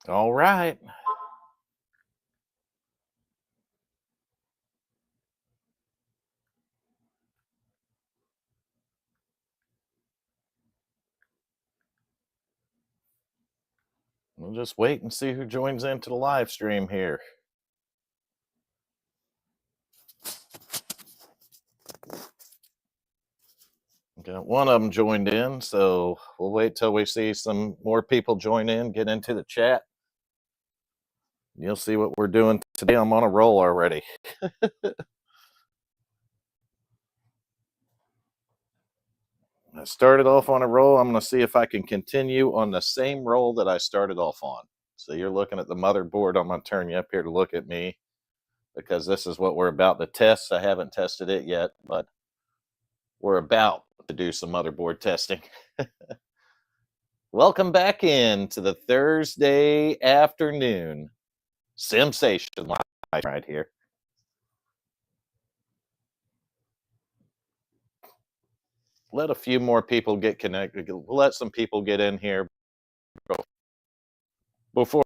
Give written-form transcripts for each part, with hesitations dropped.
All right. We'll just wait and see who joins into the live stream here. Got one of them joined in, so we'll wait till we see some more people join in, get into the chat. You'll see what we're doing today. I'm on a roll already. I started off on a roll. I'm going to see if I can continue on the same roll that I started off on. So you're looking at the motherboard. I'm going to turn you up here to look at me because this is what we're about to test. I haven't tested it yet, but we're about to do some motherboard testing. Welcome back in to the Thursday afternoon Sensation Live right here. Let a few more people get connected. We'll let some people get in here before.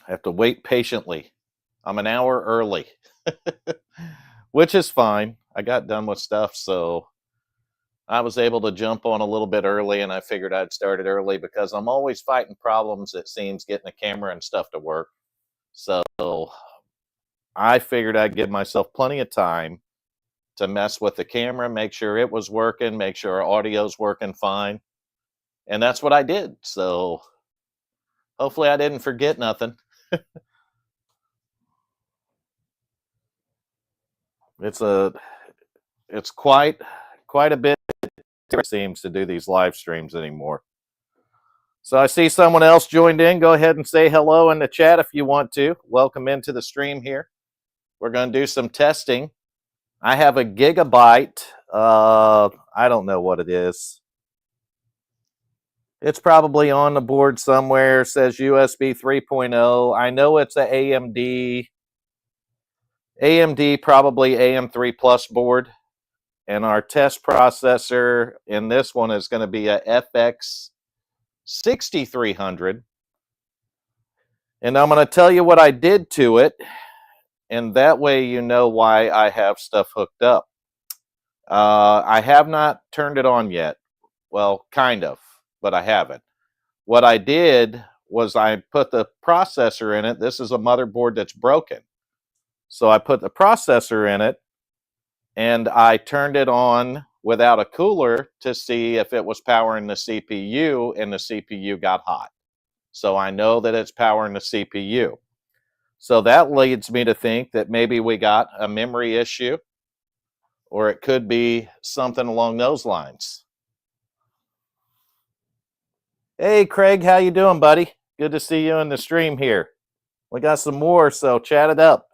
I have to wait patiently. I'm an hour early, which is fine. I got done with stuff, so I was able to jump on a little bit early, and I figured I'd start it early because I'm always fighting problems, it seems, getting the camera and stuff to work. So I figured I'd give myself plenty of time to mess with the camera, make sure it was working, make sure our audio's working fine. And that's what I did. So hopefully I didn't forget nothing. It's quite a bit, it seems, to do these live streams anymore. So I see someone else joined in. Go ahead and say hello in the chat if you want to. Welcome into the stream here. We're going to do some testing. I have a Gigabyte. I don't know what it is. It's probably on the board somewhere. It says USB 3.0. I know it's a AMD probably AM3 Plus board. And our test processor in this one is going to be a FX 6300. And I'm going to tell you what I did to it. And that way you know why I have stuff hooked up. I have not turned it on yet. Well, kind of, but I haven't. What I did was I put the processor in it. This is a motherboard that's broken. So I put the processor in it, and I turned it on without a cooler to see if it was powering the CPU, and the CPU got hot. So I know that it's powering the CPU. So that leads me to think that maybe we got a memory issue, or it could be something along those lines. Hey, Craig, how you doing, buddy? Good to see you in the stream here. We got some more, so chat it up.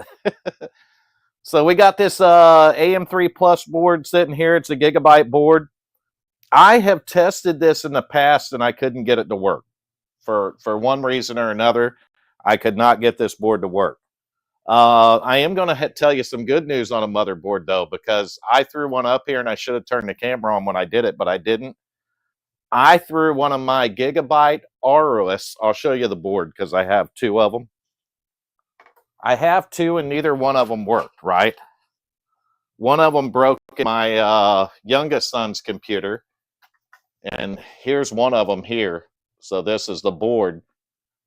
So we got this AM3 Plus board sitting here. It's a Gigabyte board. I have tested this in the past, and I couldn't get it to work. For one reason or another, I could not get this board to work. I am going to tell you some good news on a motherboard, though, because I threw one up here, and I should have turned the camera on when I did it, but I didn't. I threw one of my Gigabyte Aorus. I'll show you the board because I have two of them. I have two, and neither one of them worked, right? One of them broke in my youngest son's computer, and here's one of them here. So this is the board.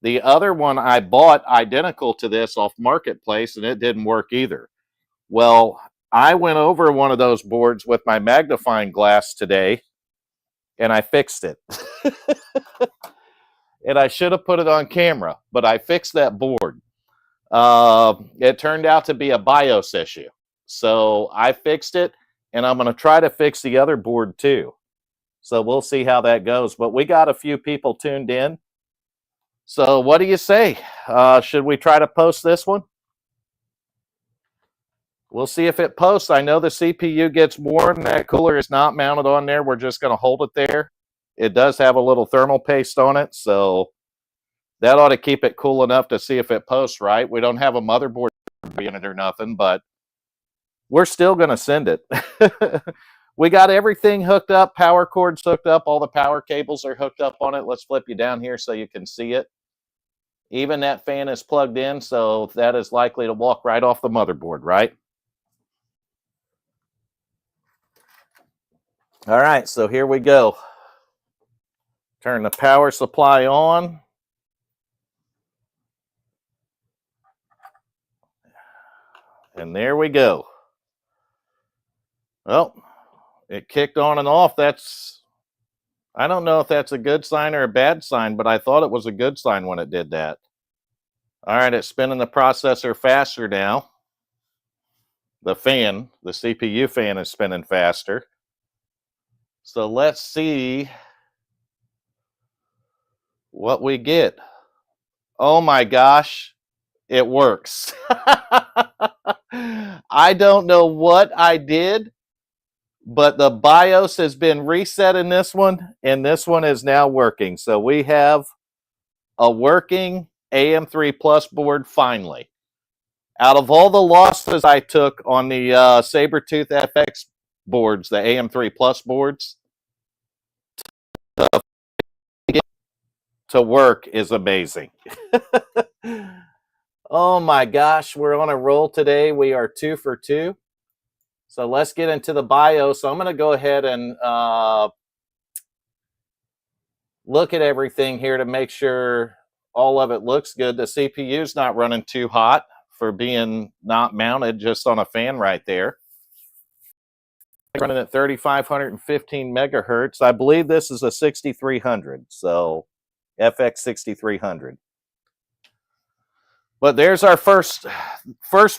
The other one I bought identical to this off Marketplace, and it didn't work either. Well, I went over one of those boards with my magnifying glass today, and I fixed it. And I should have put it on camera, but I fixed that board. It turned out to be a BIOS issue. So I fixed it, and I'm going to try to fix the other board too. So we'll see how that goes. But we got a few people tuned in. So what do you say? Should we try to post this one? We'll see if it posts. I know the CPU gets warm. That cooler is not mounted on there. We're just going to hold it there. It does have a little thermal paste on it, so that ought to keep it cool enough to see if it posts right. We don't have a motherboard in it or nothing, but we're still going to send it. We got everything hooked up, power cords hooked up, all the power cables are hooked up on it. Let's flip you down here so you can see it. Even that fan is plugged in, so that is likely to walk right off the motherboard, right? All right, so here we go. Turn the power supply on. And there we go. Well, it kicked on and off. I don't know if that's a good sign or a bad sign, but I thought it was a good sign when it did that. All right, it's spinning the processor faster now. The CPU fan is spinning faster. So let's see what we get. Oh my gosh, it works. I don't know what I did, but the BIOS has been reset in this one, and this one is now working. So we have a working AM3 Plus board finally. Out of all the losses I took on the Sabertooth FX boards, the AM3 Plus boards, to work is amazing. Oh my gosh, we're on a roll today. We are 2 for 2. So let's get into the BIOS. So I'm going to go ahead and look at everything here to make sure all of it looks good. The CPU is not running too hot for being not mounted just on a fan right there. Running at 3,515 megahertz. I believe this is a 6300, so FX 6300. But there's our first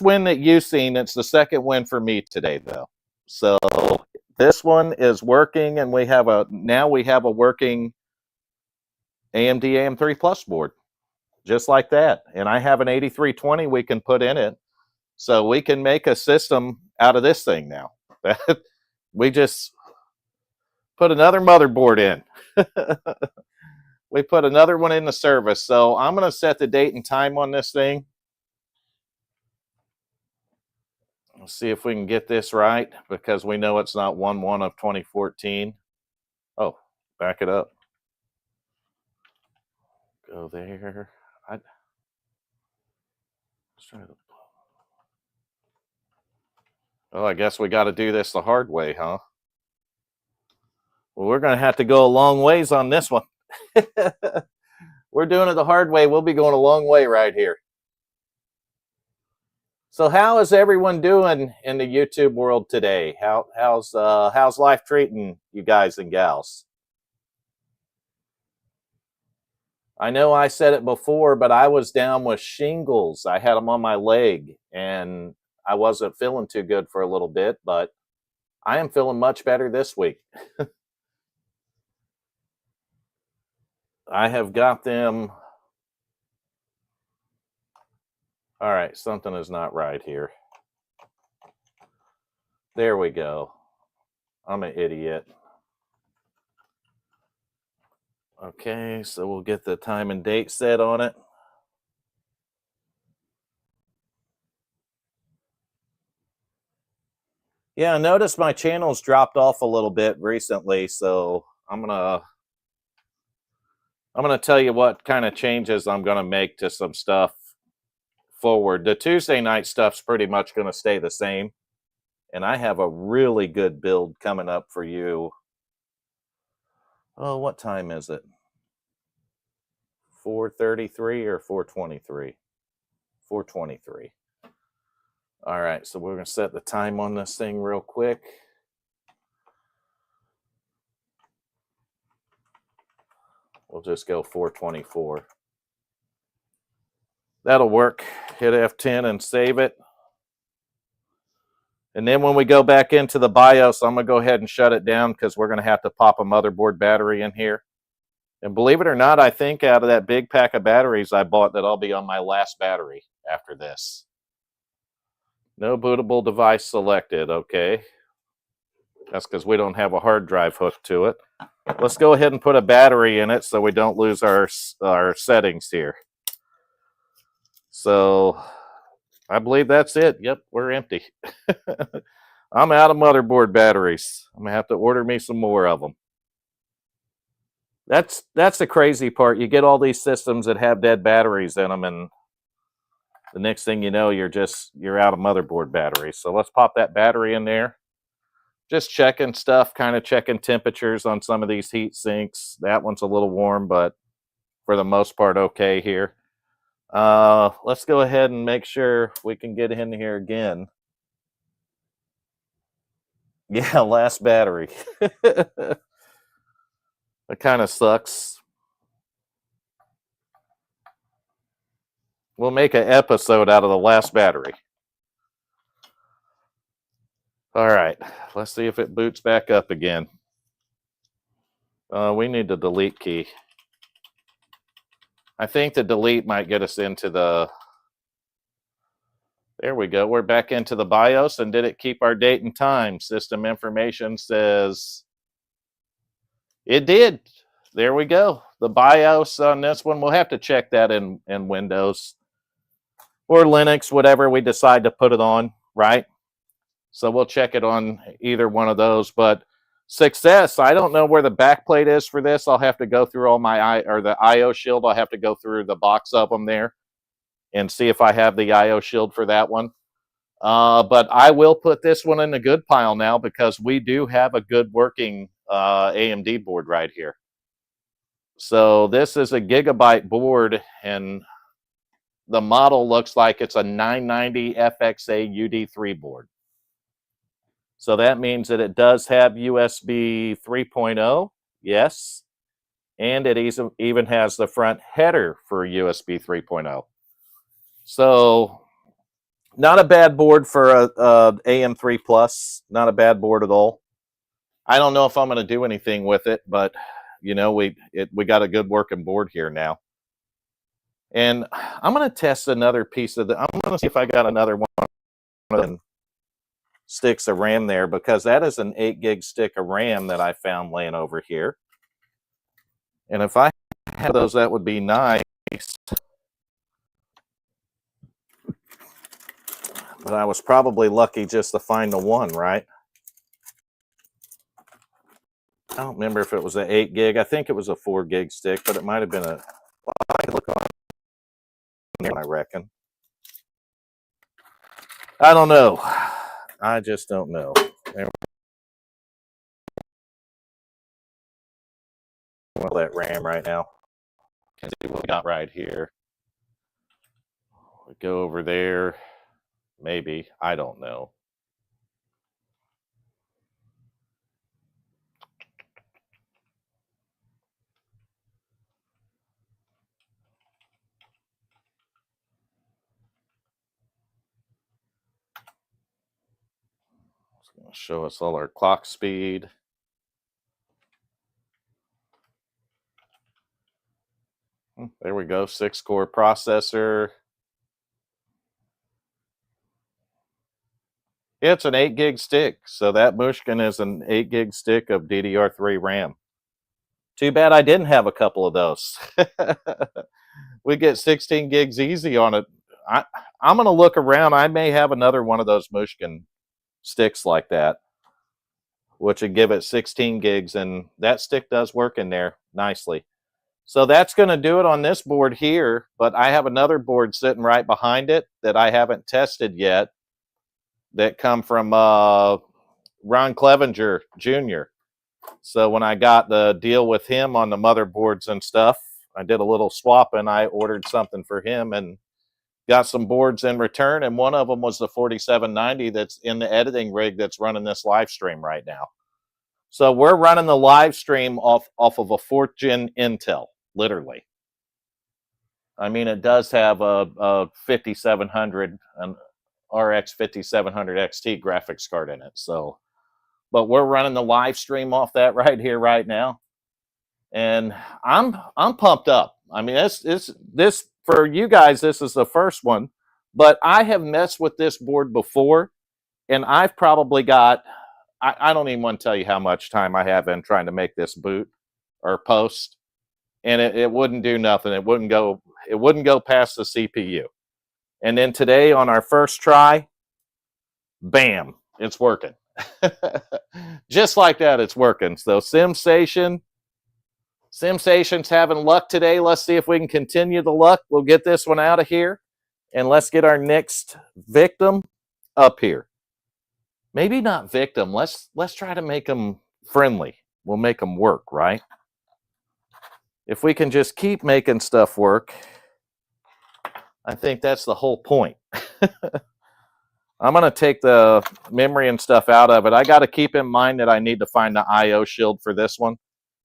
win that you've seen. It's the second win for me today, though. So this one is working, and now we have a working AMD AM3 Plus board, just like that. And I have an 8320 we can put in it, so we can make a system out of this thing now. We just put another motherboard in. We put another one in the service. So I'm going to set the date and time on this thing. Let's see if we can get this right, because we know it's not 1/1 of 2014. Oh, back it up. Go there. Oh, I guess we got to do this the hard way, huh? Well, we're going to have to go a long ways on this one. We're doing it the hard way. We'll be going a long way right here. So how is everyone doing in the YouTube world today? How's life treating you guys and gals? I know I said it before, but I was down with shingles. I had them on my leg, and I wasn't feeling too good for a little bit, but I am feeling much better this week. I have got them. All right, something is not right here. There we go. I'm an idiot. Okay, so we'll get the time and date set on it. Yeah, I noticed my channel's dropped off a little bit recently, so I'm gonna tell you what kind of changes I'm gonna make to some stuff forward. The Tuesday night stuff's pretty much gonna stay the same, and I have a really good build coming up for you. Oh, what time is it? 4:33 or 4:23? 4:23. All right, so we're gonna set the time on this thing real quick. We'll just go 4:24. That'll work. Hit F10 and save it. And then when we go back into the BIOS, I'm going to go ahead and shut it down, because we're going to have to pop a motherboard battery in here. And believe it or not, I think out of that big pack of batteries I bought, that I'll be on my last battery after this. No bootable device selected. Okay. That's because we don't have a hard drive hooked to it. Let's go ahead and put a battery in it so we don't lose our settings here. So I believe that's it. Yep, we're empty. I'm out of motherboard batteries. I'm gonna have to order me some more of them. That's the crazy part. You get all these systems that have dead batteries in them, and the next thing you know, you're out of motherboard batteries. So let's pop that battery in there. Just checking stuff, kind of checking temperatures on some of these heat sinks. That one's a little warm, but for the most part, okay here. Let's go ahead and make sure we can get in here again. Yeah, last battery. It kind of sucks. We'll make an episode out of the last battery. All right, let's see if it boots back up again. We need the delete key. I think the delete might get us into the... There we go. We're back into the BIOS, and did it keep our date and time? System information says it did. There we go. The BIOS on this one, we'll have to check that in Windows or Linux, whatever we decide to put it on, right? So we'll check it on either one of those. But success, I don't know where the backplate is for this. I'll have to go through all my the IO shield. I'll have to go through the box of them there and see if I have the IO shield for that one. But I will put this one in the good pile now because we do have a good working AMD board right here. So this is a gigabyte board, and the model looks like it's a 990 FXA UD3 board. So that means that it does have USB 3.0, yes, and it even has the front header for USB 3.0. So not a bad board for a AM3 Plus, not a bad board at all. I don't know if I'm going to do anything with it, but you know, we got a good working board here now. And I'm going to test another piece of I'm going to see if I got another one of sticks of RAM there, because that is an 8 gig stick of RAM that I found laying over here. And if I had those, that would be nice. But I was probably lucky just to find the one, right? I don't remember if it was an 8 gig. I think it was a 4 gig stick, but it might have been a... Well, I could look on there, I reckon. I don't know. I just don't know. That RAM right now. Can see what we got right here. We go over there. Maybe. I don't know. It's going to show us all our clock speed. There we go. 6-core processor. It's an 8 gig stick. So that Mushkin is an 8 gig stick of DDR3 RAM. Too bad I didn't have a couple of those. We get 16 gigs easy on it. I'm going to look around. I may have another one of those Mushkin sticks like that, which would give it 16 gigs. And that stick does work in there nicely. So that's going to do it on this board here. But I have another board sitting right behind it that I haven't tested yet, that come from Ron Clevenger Jr. So when I got the deal with him on the motherboards and stuff, I did a little swap and I ordered something for him and got some boards in return. And one of them was the 4790 that's in the editing rig that's running this live stream right now. So we're running the live stream off of a 4th gen Intel, literally. I mean, it does have a 5700, an RX 5700 XT graphics card in it. So, but we're running the live stream off that right here, right now. And I'm pumped up. I mean, this for you guys, this is the first one, but I have messed with this board before, and I've probably got, I don't even want to tell you how much time I have in trying to make this boot or post, and it wouldn't do nothing. It wouldn't go past the CPU. And then today on our first try, bam, it's working. Just like that, it's working. So SimStation's having luck today. Let's see if we can continue the luck. We'll get this one out of here. And let's get our next victim up here. Maybe not victim. Let's try to make them friendly. We'll make them work, right? If we can just keep making stuff work, I think that's the whole point. I'm going to take the memory and stuff out of it. I got to keep in mind that I need to find the I/O shield for this one.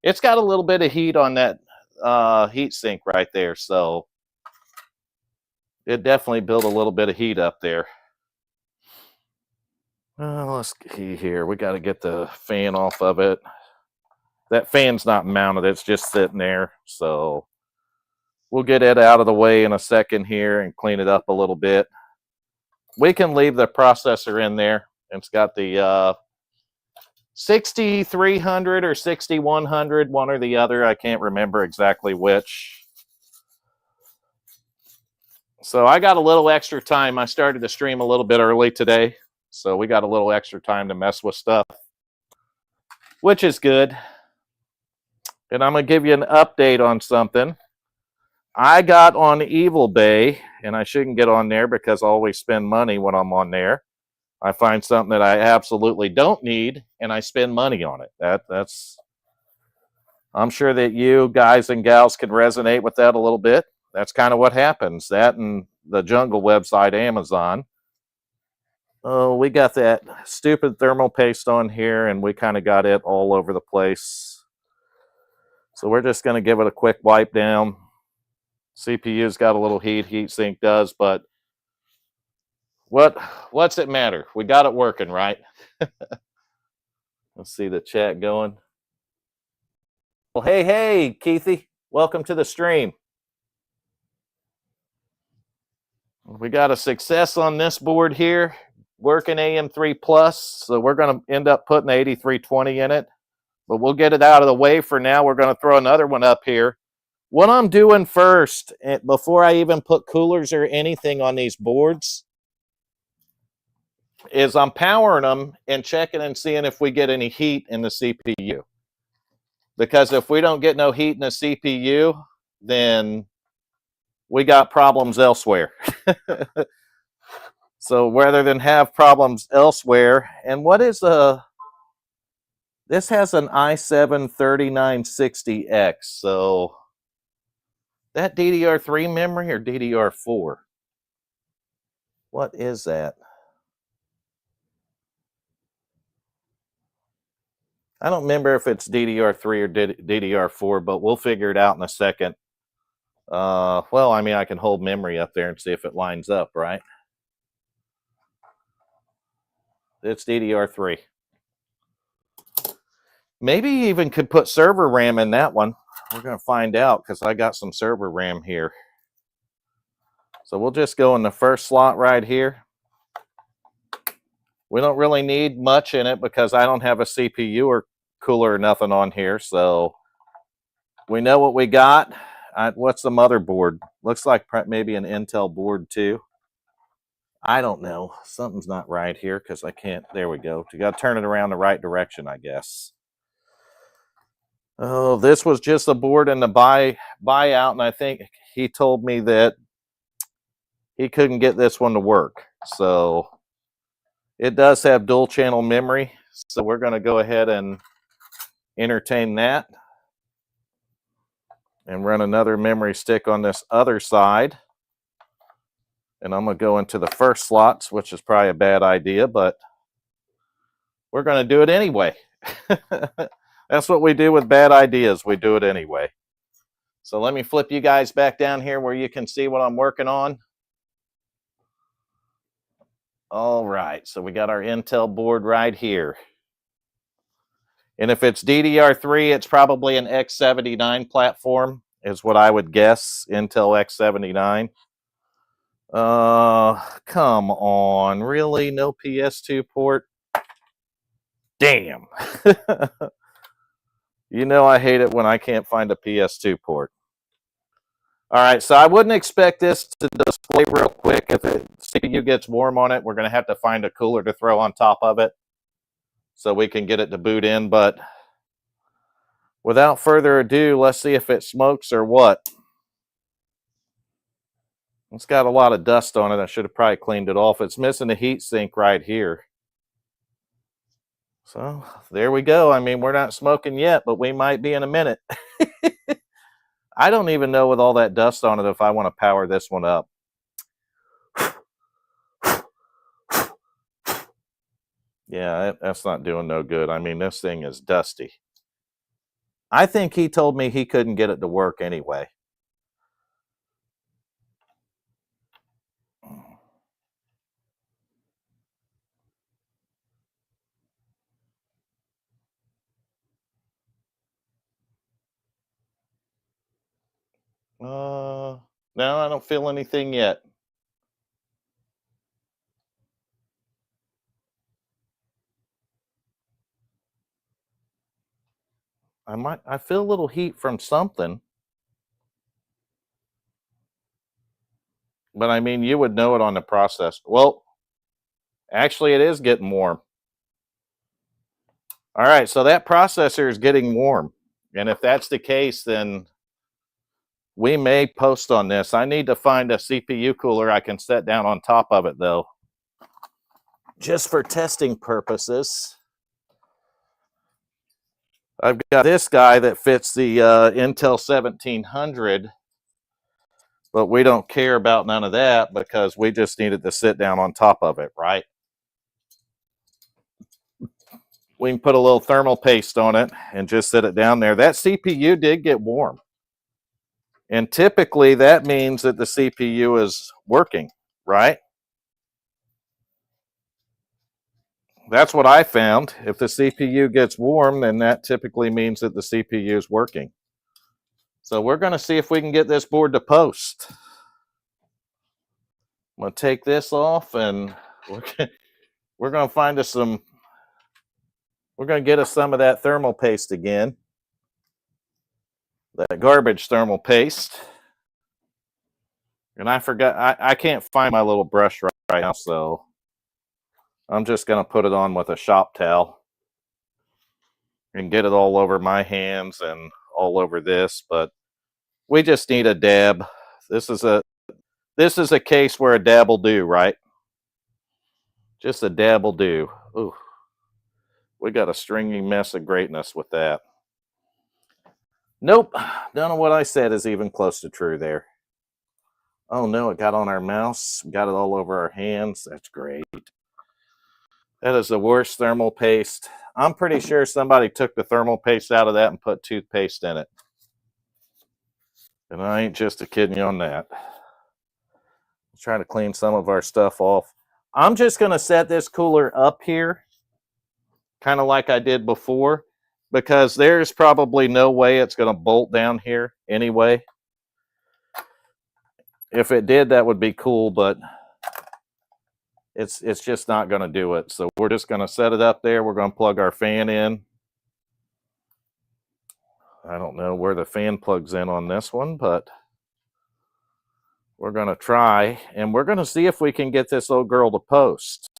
It's got a little bit of heat on that heat sink right there, so it definitely built a little bit of heat up there. Let's see here. We got to get the fan off of it. That fan's not mounted. It's just sitting there, so we'll get it out of the way in a second here and clean it up a little bit. We can leave the processor in there. It's got the 6300 or 6100, one or the other. I can't remember exactly which. So I got a little extra time. I started the stream a little bit early today, so we got a little extra time to mess with stuff, which is good. And I'm going to give you an update on something. I got on Evil Bay, and I shouldn't get on there because I always spend money when I'm on there. I find something that I absolutely don't need, and I spend money on it. That's. I'm sure that you guys and gals can resonate with that a little bit. That's kind of what happens. That and the jungle website, Amazon. Oh, we got that stupid thermal paste on here, and we kind of got it all over the place. So we're just going to give it a quick wipe down. CPU's got a little heat sink does, but what's it matter? We got it working, right? Let's see the chat going. Well, hey, Keithy, welcome to the stream. We got a success on this board here, working AM3 Plus, so we're going to end up putting the 8320 in it, but we'll get it out of the way for now. We're going to throw another one up here. What I'm doing first, before I even put coolers or anything on these boards, is I'm powering them and checking and seeing if we get any heat in the CPU. Because if we don't get no heat in the CPU, then we got problems elsewhere. So rather than have problems elsewhere, and what is this has an i7-3960X, so that DDR3 memory or DDR4? What is that? I don't remember if it's DDR3 or DDR4, but we'll figure it out in a second. Well, I mean, I can hold memory up there and see if it lines up, right? It's DDR3. Maybe even could put server RAM in that one. We're going to find out because I got some server RAM here. So we'll just go in the first slot right here. We don't really need much in it because I don't have a CPU or cooler or nothing on here. So we know what we got. What's the motherboard? Looks like maybe an Intel board too. I don't know. Something's not right here because I can't. There we go. You got to turn it around the right direction, I guess. Oh, this was just a board in the buyout, and I think he told me that he couldn't get this one to work. So it does have dual channel memory. So we're going to go ahead and entertain that and run another memory stick on this other side. And I'm going to go into the first slots, which is probably a bad idea, but we're going to do it anyway. That's what we do with bad ideas. We do it anyway. So let me flip you guys back down here where you can see what I'm working on. All right, so we got our Intel board right here. And if it's DDR3, it's probably an X79 platform, is what I would guess, Intel X79. Come on, really? No PS2 port? Damn. You know I hate it when I can't find a PS2 port. All right, so I wouldn't expect this to display real quick. If the CPU gets warm on it, we're going to have to find a cooler to throw on top of it so we can get it to boot in. But without further ado, let's see if it smokes or what. It's got a lot of dust on it. I should have probably cleaned it off. It's missing a heat sink right here. So there we go. I mean, we're not smoking yet, but we might be in a minute. I don't even know with all that dust on it if I want to power this one up. Yeah, that's not doing no good. I mean, this thing is dusty. I think he told me he couldn't get it to work anyway. No, I don't feel anything yet. I feel a little heat from something. But I mean, you would know it on the process. Well, actually, it is getting warm. All right, so that processor is getting warm. And if that's the case, then we may post on this. I need to find a CPU cooler I can set down on top of it, though. Just for testing purposes. I've got this guy that fits the Intel 1700, but we don't care about none of that because we just needed to sit down on top of it, right? We can put a little thermal paste on it and just sit it down there. That CPU did get warm. And typically that means that the CPU is working, right? That's what I found. If the CPU gets warm, then that typically means that the CPU is working. So we're going to see if we can get this board to post. I'm going to take this off and we're going to find us some, we're going to get us some of that thermal paste again. That garbage thermal paste. And I forgot, I can't find my little brush right now, so I'm just going to put it on with a shop towel and get it all over my hands and all over this, but we just need a dab. This is a case where a dab will do, right? Just a dab will do. Ooh, we got a stringy mess of greatness with that. Nope, none of what I said is even close to true there. Oh no, it got on our mouse. We got it all over our hands. That's great. That is the worst thermal paste. I'm pretty sure somebody took the thermal paste out of that and put toothpaste in it. And I ain't just a kidding you on that. Let's try to clean some of our stuff off. I'm just going to set this cooler up here, kind of like I did before, because there's probably no way it's going to bolt down here anyway. If it did, that would be cool, but it's just not going to do it. So we're just going to set it up there. We're going to plug our fan in. I don't know where the fan plugs in on this one, but we're going to try, and we're going to see if we can get this little girl to post.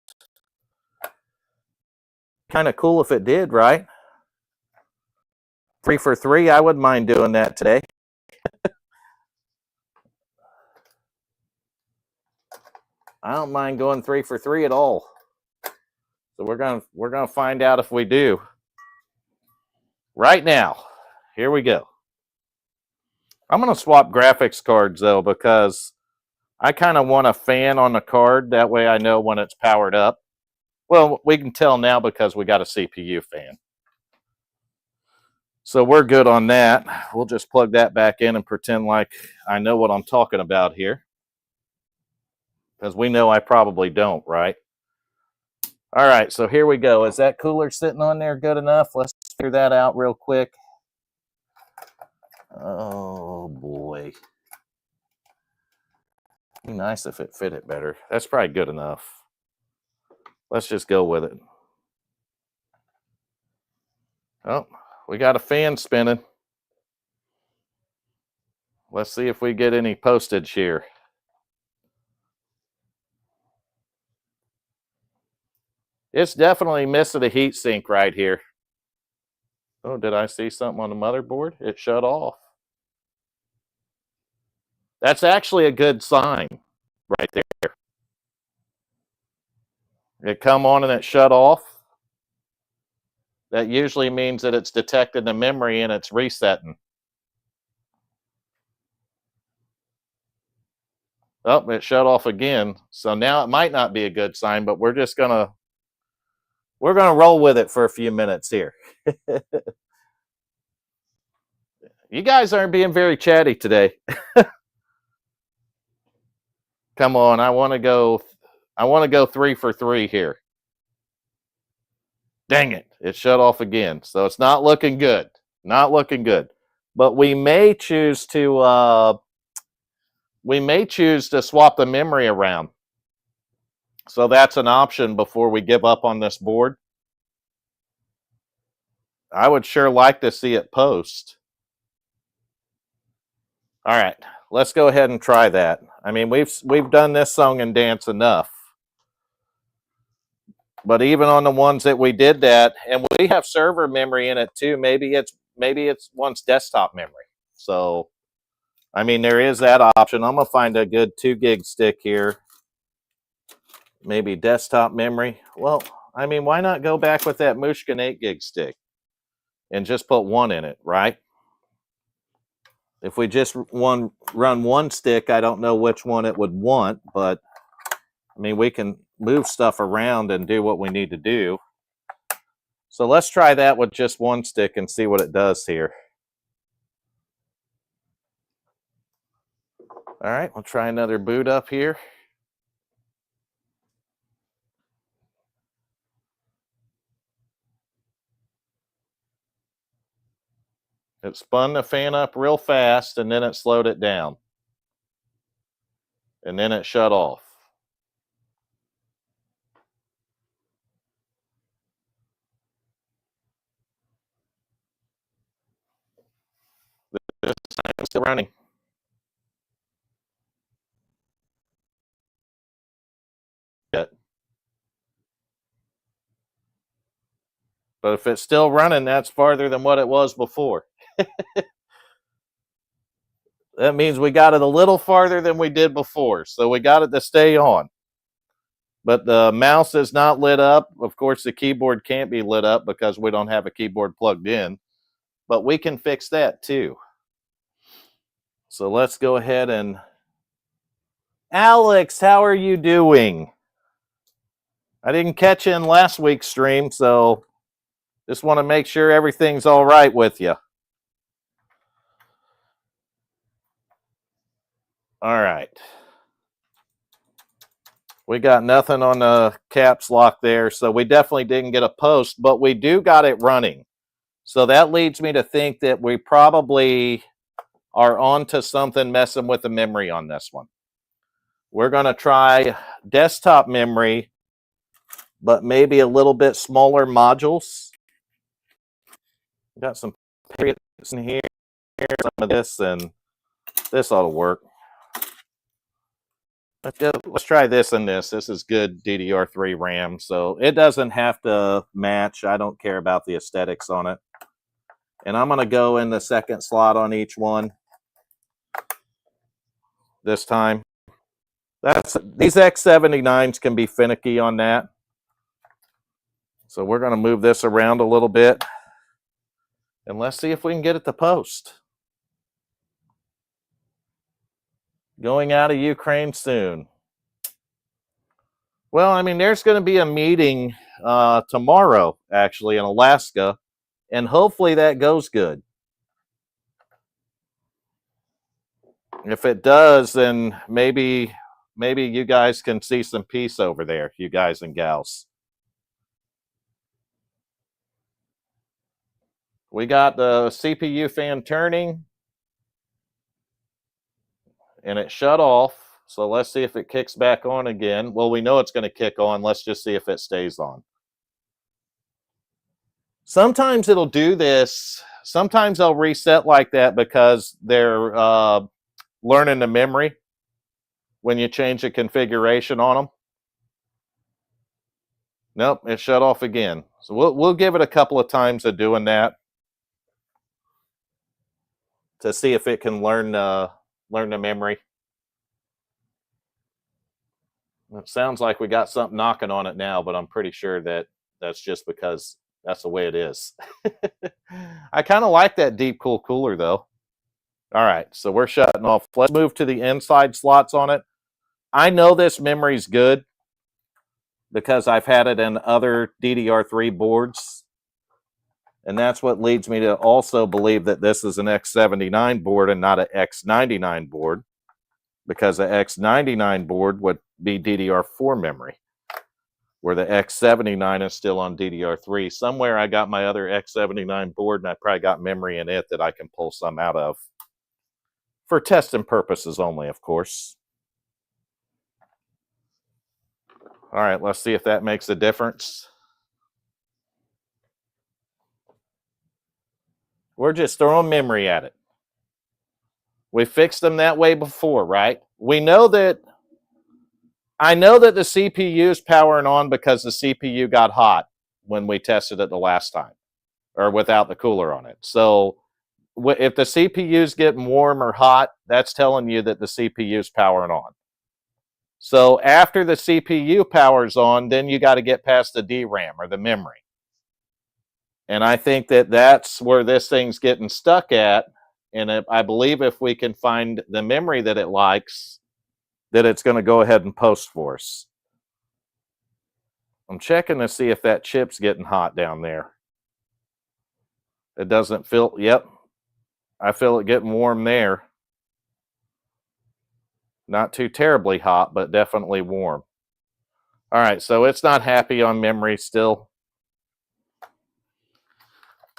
Kind of cool if it did, right? 3 for 3. I wouldn't mind doing that today. I don't mind going 3 for 3 at all. So we're gonna find out if we do. Right now, here we go. I'm gonna swap graphics cards though, because I kind of want a fan on the card. That way I know when it's powered up. Well, we can tell now because we got a CPU fan. So we're good on that. We'll just plug that back in and pretend like I know what I'm talking about here. Because we know I probably don't, right? All right, so here we go. Is that cooler sitting on there good enough? Let's figure that out real quick. Oh, boy. Be nice if it fit it better. That's probably good enough. Let's just go with it. Oh, we got a fan spinning. Let's see if we get any postage here. It's definitely missing a heat sink right here. Oh, did I see something on the motherboard? It shut off. That's actually a good sign right there. It come on and it shut off. That usually means that it's detected the memory and it's resetting. Oh, it shut off again. So now it might not be a good sign, but we're gonna roll with it for a few minutes here. You guys aren't being very chatty today. Come on, I want to go 3 for 3 here. Dang it, it shut off again. So it's not looking good. Not looking good. But we may choose to swap the memory around. So that's an option before we give up on this board. I would sure like to see it post. All right, let's go ahead and try that. I mean, we've done this song and dance enough. But even on the ones that we did that, and we have server memory in it too. Maybe it's one's desktop memory. So, I mean, there is that option. I'm gonna find a good 2 gig stick here. Maybe desktop memory. Well, I mean, why not go back with that Mushkin 8 gig stick and just put 1 in it, right? If we just run 1 stick, I don't know which one it would want, but I mean, we can move stuff around and do what we need to do. So let's try that with just 1 stick and see what it does here. All right, we'll try another boot up here. It spun the fan up real fast and then it slowed it down. And then it shut off. This time it's still running. Yet. But if it's still running, that's farther than what it was before. That means we got it a little farther than we did before. So we got it to stay on. But the mouse is not lit up. Of course, the keyboard can't be lit up because we don't have a keyboard plugged in. But we can fix that too. So let's go ahead and... Alex, how are you doing? I didn't catch you in last week's stream, so just want to make sure everything's all right with you. All right. We got nothing on the caps lock there, so we definitely didn't get a post, but we do got it running. So that leads me to think that we probably are onto something messing with the memory on this one. We're going to try desktop memory, but maybe a little bit smaller modules. Got some periods in here, some of this, and this ought to work. Let's try this and this. This is good DDR3 RAM, so it doesn't have to match. I don't care about the aesthetics on it. And I'm going to go in the second slot on each one this time. These X79s can be finicky on that. So we're going to move this around a little bit. And let's see if we can get it to post. Going out of Ukraine soon. Well, I mean, there's going to be a meeting tomorrow, actually, in Alaska. And hopefully that goes good. If it does, then maybe you guys can see some peace over there, you guys and gals. We got the CPU fan turning. And it shut off. So let's see if it kicks back on again. Well, we know it's going to kick on. Let's just see if it stays on. Sometimes it'll do this. Sometimes they'll reset like that because they're learning the memory when you change the configuration on them. Nope, it shut off again. So we'll give it a couple of times of doing that to see if it can learn the memory. It sounds like we got something knocking on it now, but I'm pretty sure that that's just because that's the way it is. I kind of like that deep cool cooler though. All right, so we're shutting off. Let's move to the inside slots on it. I know this memory's good because I've had it in other DDR3 boards. And that's what leads me to also believe that this is an X79 board and not an X99 board, because the X99 board would be DDR4 memory, where the X79 is still on DDR3. Somewhere I got my other X79 board, and I probably got memory in it that I can pull some out of. For testing purposes only, of course. All right, let's see if that makes a difference. We're just throwing memory at it. We fixed them that way before, right? We know that, I know that the CPU is powering on because the CPU got hot when we tested it the last time, or without the cooler on it. So if the CPU is getting warm or hot, that's telling you that the CPU is powering on. So after the CPU powers on, then you got to get past the DRAM or the memory. And I think that that's where this thing's getting stuck at. And I believe if we can find the memory that it likes, that it's going to go ahead and post for us. I'm checking to see if that chip's getting hot down there. It doesn't feel, yep. I feel it getting warm there. Not too terribly hot, but definitely warm. All right, so it's not happy on memory still.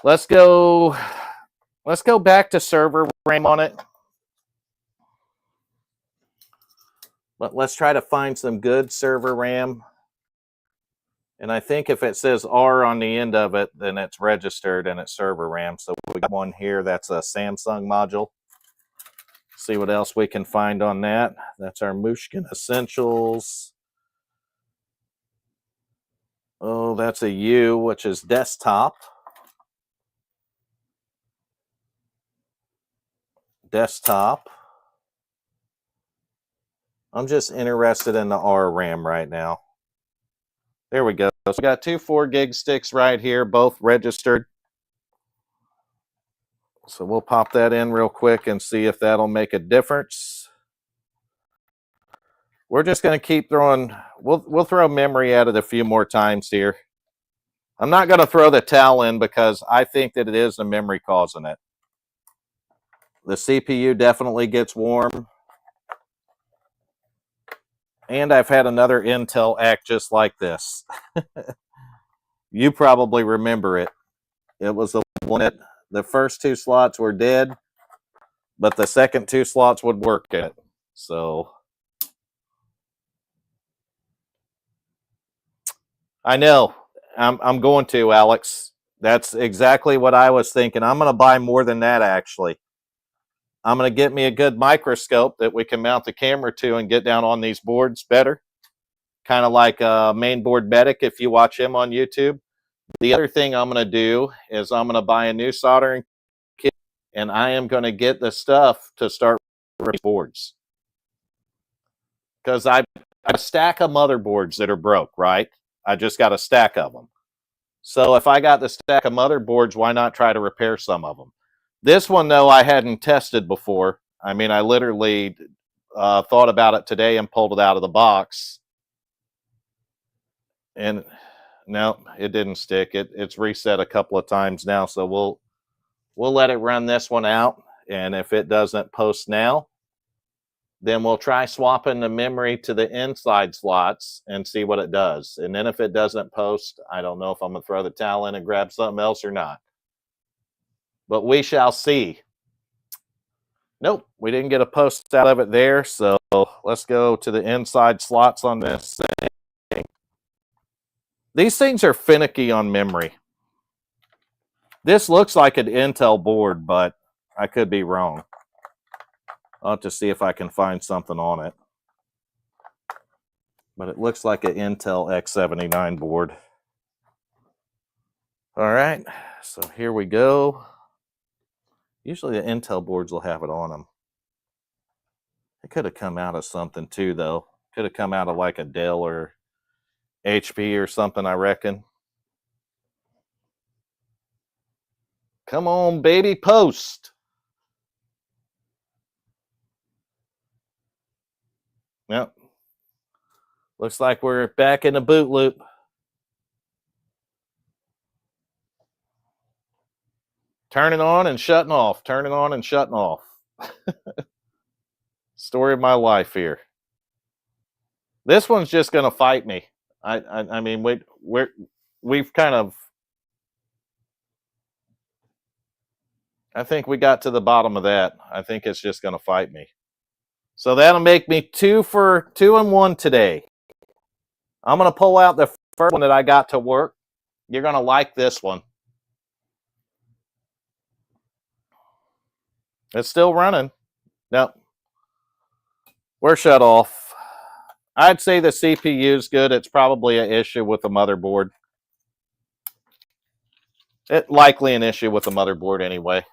Let's go back to server RAM on it. But let's try to find some good server RAM. And I think if it says R on the end of it, then it's registered and it's server RAM. So we got one here that's a Samsung module. See what else we can find on that. That's our Mushkin Essentials. Oh, that's a U, which is desktop. Desktop. I'm just interested in the R RAM right now. There we go. So we got two 4 gig sticks right here, both registered. So we'll pop that in real quick and see if that'll make a difference. We're just going to keep throwing, we'll throw memory at it a few more times here. I'm not going to throw the towel in because I think that it is the memory causing it. The CPU definitely gets warm. And I've had another Intel act just like this. You probably remember it. It was the one that the first 2 slots were dead, but the second 2 slots would work in it. So I know I'm going to, Alex. That's exactly what I was thinking. I'm going to buy more than that, actually. I'm going to get me a good microscope that we can mount the camera to and get down on these boards better. Kind of like Mainboard Medic, if you watch him on YouTube. The other thing I'm going to do is I'm going to buy a new soldering kit, and I am going to get the stuff to start with boards. Because I've a stack of motherboards that are broke, right? I just got a stack of them. So if I got the stack of motherboards, why not try to repair some of them? This one, though, I hadn't tested before. I mean, I literally thought about it today and pulled it out of the box. And no, it didn't stick. It's reset a couple of times now, so we'll let it run this one out. And if it doesn't post now, then we'll try swapping the memory to the inside slots and see what it does. And then if it doesn't post, I don't know if I'm going to throw the towel in and grab something else or not. But we shall see. Nope, we didn't get a post out of it there, so let's go to the inside slots on this thing. These things are finicky on memory. This looks like an Intel board, but I could be wrong. I'll have to see if I can find something on it. But it looks like an Intel X79 board. All right, so here we go. Usually the Intel boards will have it on them. It could have come out of something too, though. Could have come out of like a Dell or HP or something, I reckon. Come on, baby, post. Yep. Looks like we're back in the boot loop. Turning on and shutting off. Turning on and shutting off. Story of my life here. This one's just going to fight me. I mean, we've kind of. I think we got to the bottom of that. I think it's just going to fight me. So that'll make me 2 for 2 and 1 today. I'm going to pull out the first one that I got to work. You're going to like this one. It's still running. Nope. We're shut off. I'd say the CPU is good. It's probably an issue with the motherboard. It's likely an issue with the motherboard anyway.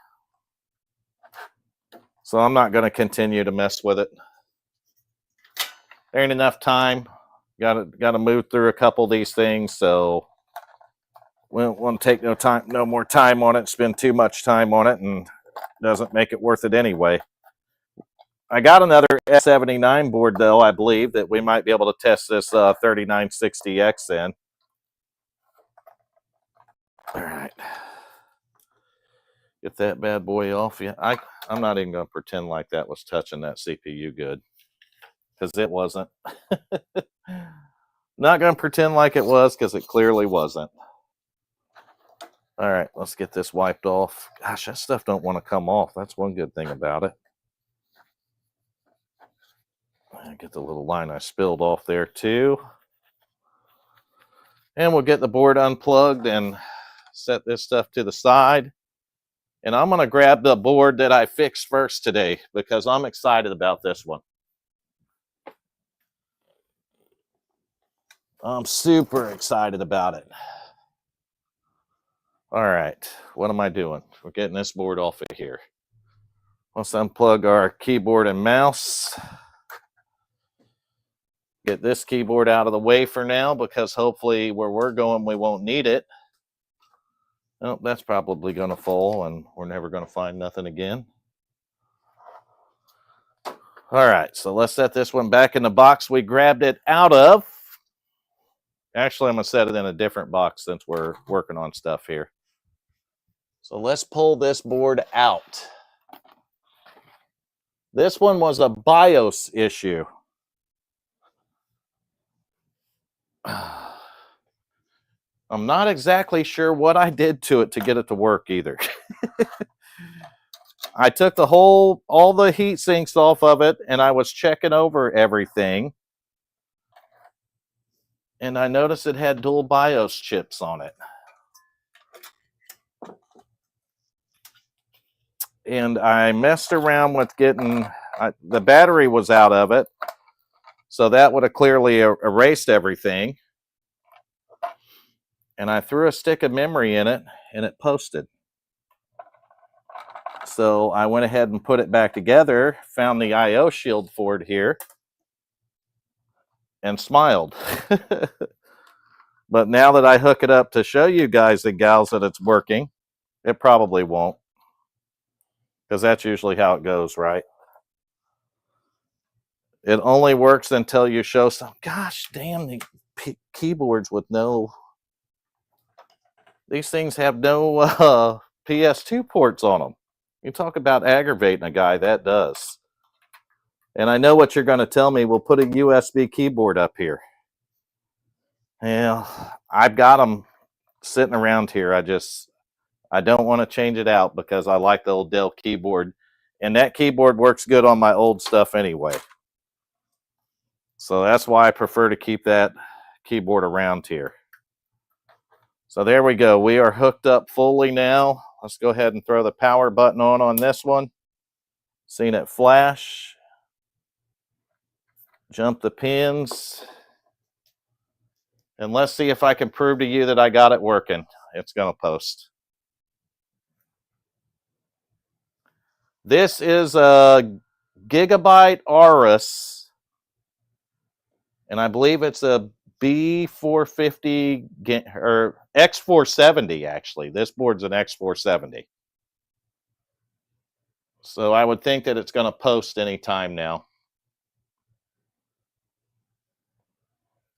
So I'm not going to continue to mess with it. There ain't enough time. Got to move through a couple of these things, so we don't want to take no more time on it, spend too much time on it, and doesn't make it worth it anyway. I got another S79 board, though, I believe, that we might be able to test this 3960X in. All right. Get that bad boy off. Yeah, I'm not even going to pretend like that was touching that CPU good, because it wasn't. Not going to pretend like it was, because it clearly wasn't. All right, let's get this wiped off. Gosh, that stuff don't want to come off. That's one good thing about it. Get the little line I spilled off there too. And we'll get the board unplugged and set this stuff to the side. And I'm going to grab the board that I fixed first today, because I'm excited about this one. I'm super excited about it. All right, what am I doing? We're getting this board off of here. Let's unplug our keyboard and mouse. Get this keyboard out of the way for now, because hopefully where we're going, we won't need it. Oh, that's probably going to fall, and we're never going to find nothing again. All right, so let's set this one back in the box we grabbed it out of. Actually, I'm going to set it in a different box since we're working on stuff here. So let's pull this board out. This one was a BIOS issue. I'm not exactly sure what I did to it to get it to work either. I took all the heat sinks off of it, and I was checking over everything. And I noticed it had dual BIOS chips on it. And I messed around with getting, the battery was out of it. So that would have clearly erased everything. And I threw a stick of memory in it, and it posted. So I went ahead and put it back together, found the I/O shield for it here, and smiled. But now that I hook it up to show you guys and gals that it's working, it probably won't. Because that's usually how it goes, right? It only works until you show some. Gosh damn, the keyboards with no. These things have no PS2 ports on them. You talk about aggravating a guy, that does. And I know what you're going to tell me. We'll put a USB keyboard up here. Well, I've got them sitting around here. I don't want to change it out because I like the old Dell keyboard. And that keyboard works good on my old stuff anyway. So that's why I prefer to keep that keyboard around here. So there we go. We are hooked up fully now. Let's go ahead and throw the power button on this one. Seen it flash. Jump the pins. And let's see if I can prove to you that I got it working. It's going to post. This is a Gigabyte Aorus, and I believe it's a B450 or X470 actually. This board's an X470. So I would think that it's going to post any time now.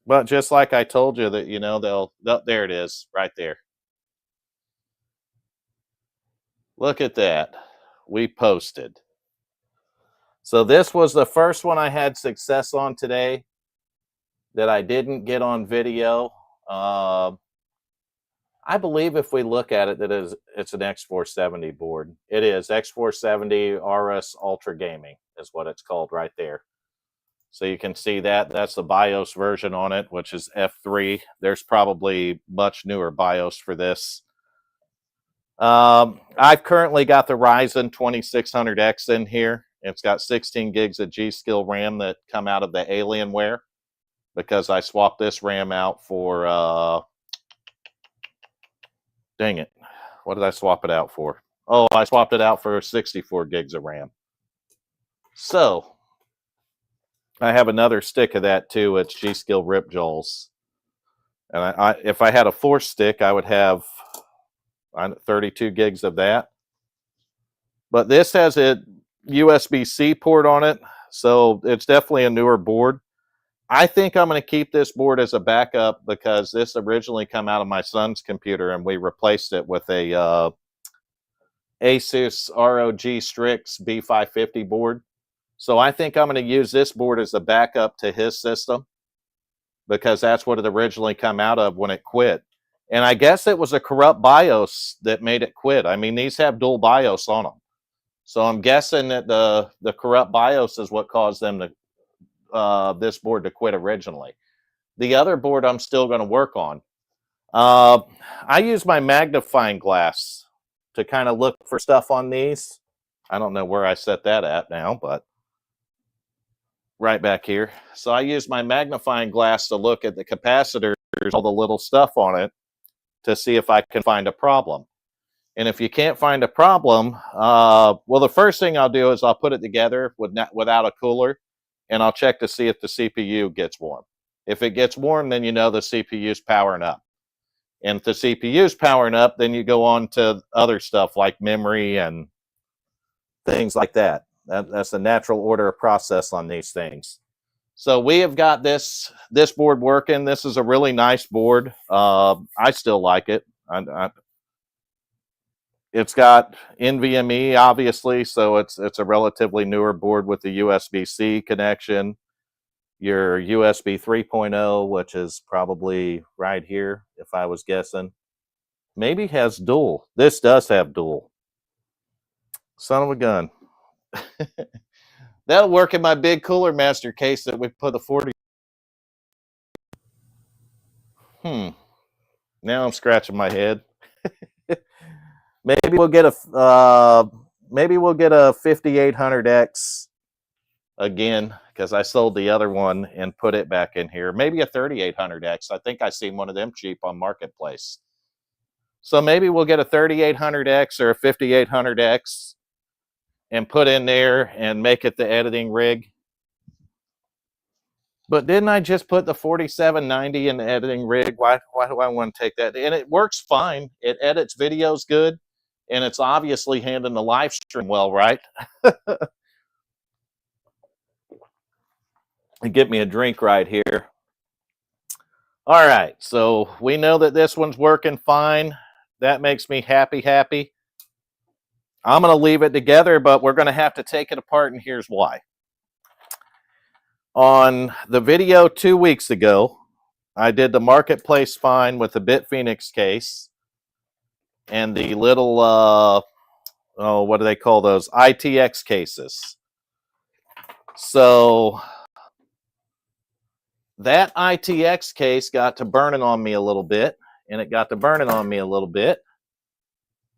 But just like I told you that, you know, they'll there it is right there. Look at that. We posted. So this was the first one I had success on today that I didn't get on video. I believe if we look at it, that it's an X470 board. It is X470 Aorus Ultra Gaming is what it's called right there. So you can see that. That's the BIOS version on it, which is F3. There's probably much newer BIOS for this. I've currently got the Ryzen 2600X in here. It's got 16 gigs of G-Skill RAM that come out of the Alienware because I swapped this RAM out for, dang it. What did I swap it out for? Oh, I swapped it out for 64 gigs of RAM. So I have another stick of that too. It's G-Skill Rip Joels. And if I had a fourth stick, I would have 32 gigs of that. But this has a USB-C port on it, so it's definitely a newer board. I think I'm going to keep this board as a backup because this originally came out of my son's computer and we replaced it with a Asus ROG Strix B550 board. So I think I'm going to use this board as a backup to his system because that's what it originally came out of when it quit. And I guess it was a corrupt BIOS that made it quit. I mean, these have dual BIOS on them. So I'm guessing that the corrupt BIOS is what caused them to this board to quit originally. The other board I'm still going to work on. I use my magnifying glass to kind of look for stuff on these. I don't know where I set that at now, but right back here. So I use my magnifying glass to look at the capacitors, all the little stuff on it, to see if I can find a problem. And if you can't find a problem, well, the first thing I'll do is I'll put it together without a cooler, and I'll check to see if the CPU gets warm. If it gets warm, then you know the CPU's powering up. And if the CPU's powering up, then you go on to other stuff like memory and things like that. That's the natural order of process on these things. So we have got this board working. This is a really nice board. I still like it. It's got NVMe, obviously, so it's a relatively newer board with the USB-C connection. Your USB 3.0, which is probably right here, if I was guessing. Maybe has dual. This does have dual. Son of a gun. That'll work in my big Cooler Master case that we put the 40. Now I'm scratching my head. Maybe we'll get a 5800X again because I sold the other one and put it back in here. Maybe a 3800X. I think I seen one of them cheap on Marketplace. So maybe we'll get a 3800X or a 5800X and put in there and make it the editing rig. But didn't I just put the 4790 in the editing rig? Why do I want to take that? And it works fine. It edits videos good. And it's obviously handling the live stream well, right? Get me a drink right here. All right, so we know that this one's working fine. That makes me happy. I'm going to leave it together, but we're going to have to take it apart, and here's why. On the video 2 weeks ago, I did the Marketplace find with the BitPhoenix case and the little, what do they call those? ITX cases. So that ITX case got to burning on me a little bit, and it got to burning on me a little bit,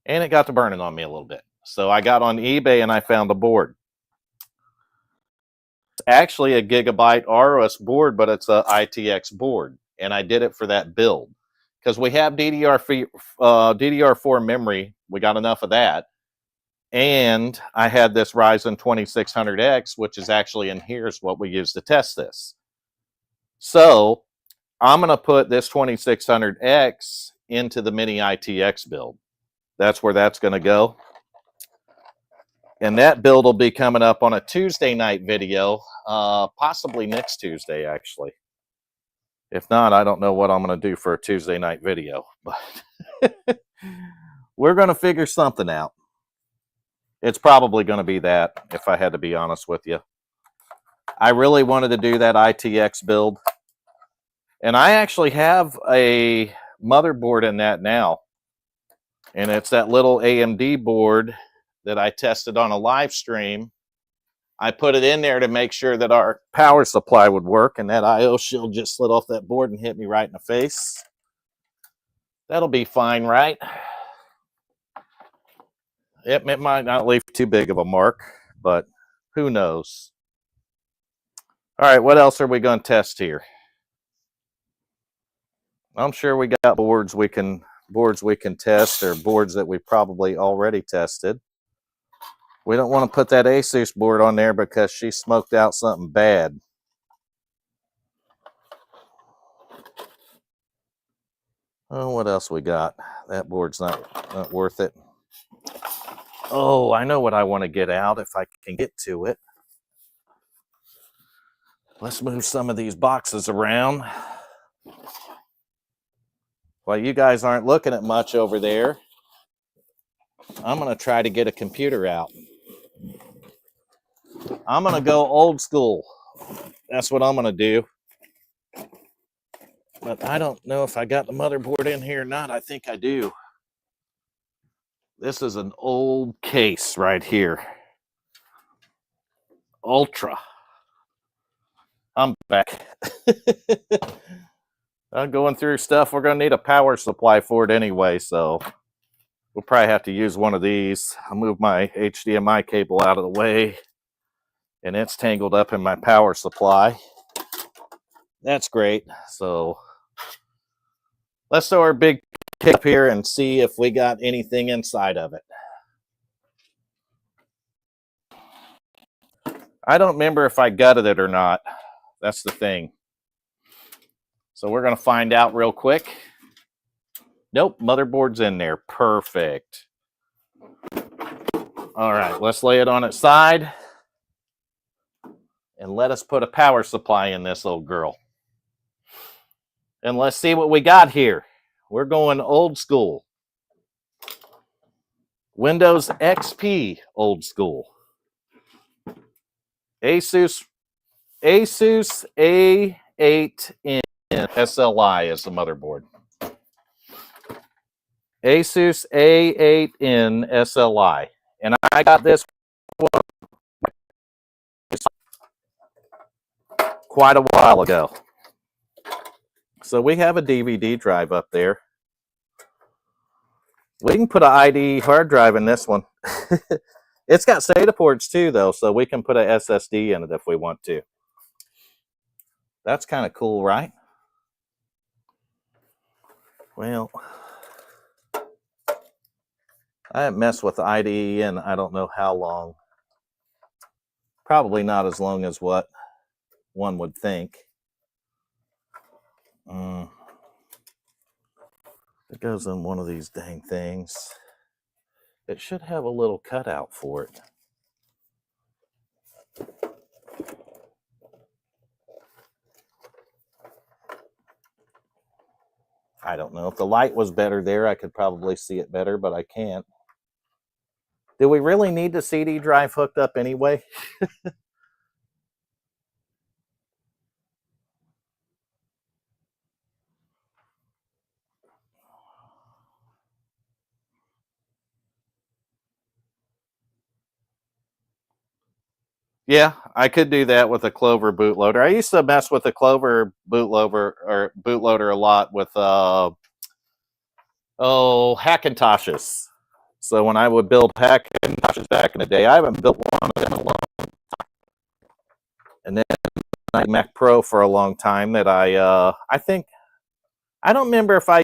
and it got to burning on me a little bit. So I got on eBay and I found a board. actually a gigabyte ROS board, but it's a ITX board, and I did it for that build because we have DDR4 memory. We got enough of that, and I had this Ryzen 2600X, which is actually in here is what we use to test this. So I'm going to put this 2600X into the mini ITX build. That's where that's going to go. And that build will be coming up on a Tuesday night video, possibly next Tuesday, actually. If not, I don't know what I'm going to do for a Tuesday night video. But we're going to figure something out. It's probably going to be that, if I had to be honest with you. I really wanted to do that ITX build. And I actually have a motherboard in that now. And it's that little AMD board that I tested on a live stream. I put it in there to make sure that our power supply would work, and that IO shield just slid off that board and hit me right in the face. That'll be fine, right? It might not leave too big of a mark, but who knows? All right, what else are we going to test here? I'm sure we got boards we can test, or boards that we probably already tested. We don't want to put that Asus board on there because she smoked out something bad. Oh, what else we got? That board's not worth it. Oh, I know what I want to get out if I can get to it. Let's move some of these boxes around. While you guys aren't looking at much over there, I'm going to try to get a computer out. I'm going to go old school. That's what I'm going to do. But I don't know if I got the motherboard in here or not. I think I do. This is an old case right here. Ultra. I'm back. I'm going through stuff. We're going to need a power supply for it anyway, so we'll probably have to use one of these. I'll move my HDMI cable out of the way, and it's tangled up in my power supply. That's great. So let's throw our big pick up here and see if we got anything inside of it. I don't remember if I gutted it or not. That's the thing. So we're going to find out real quick. Nope, motherboard's in there. Perfect. All right, let's lay it on its side. And let us put a power supply in this old girl. And let's see what we got here. We're going old school. Windows XP old school. Asus A8N SLI is the motherboard. Asus A8N SLI. And I got this one quite a while ago. So we have a DVD drive up there. We can put an ID hard drive in this one. It's got SATA ports too, though, so we can put an SSD in it if we want to. That's kind of cool, right? Well, I haven't messed with the IDE in I don't know how long. Probably not as long as what one would think. It goes in one of these dang things. It should have a little cutout for it. I don't know. If the light was better there, I could probably see it better, but I can't. Do we really need the CD drive hooked up anyway? Yeah, I could do that with a Clover bootloader. I used to mess with the Clover bootloader a lot with Hackintoshes. So when I would build Hackintoshes back in the day, I haven't built one of them in a long time. And then I had Mac Pro for a long time that I think, I don't remember if I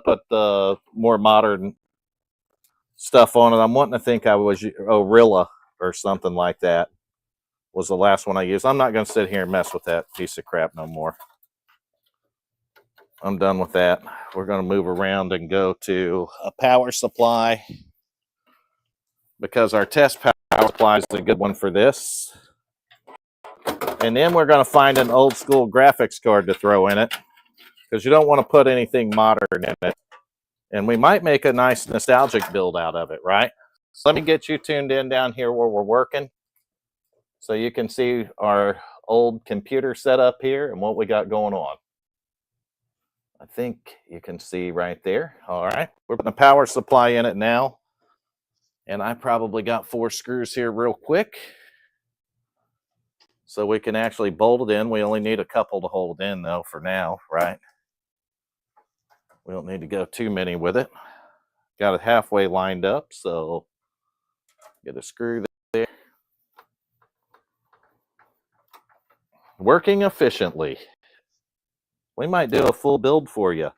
put the more modern stuff on it. I'm wanting to think I was Orilla or something like that was the last one I used. I'm not going to sit here and mess with that piece of crap no more. I'm done with that. We're going to move around and go to a power supply because our test power supply is a good one for this. And then we're going to find an old school graphics card to throw in it because you don't want to put anything modern in it. And we might make a nice nostalgic build out of it, right? So let me get you tuned in down here where we're working so you can see our old computer setup here and what we got going on. I think you can see right there. All right, we're putting a power supply in it now. And I probably got 4 screws here real quick so we can actually bolt it in. We only need a couple to hold it in though for now, right? We don't need to go too many with it. Got it halfway lined up, so get a screw there. Working efficiently. We might do a full build for you,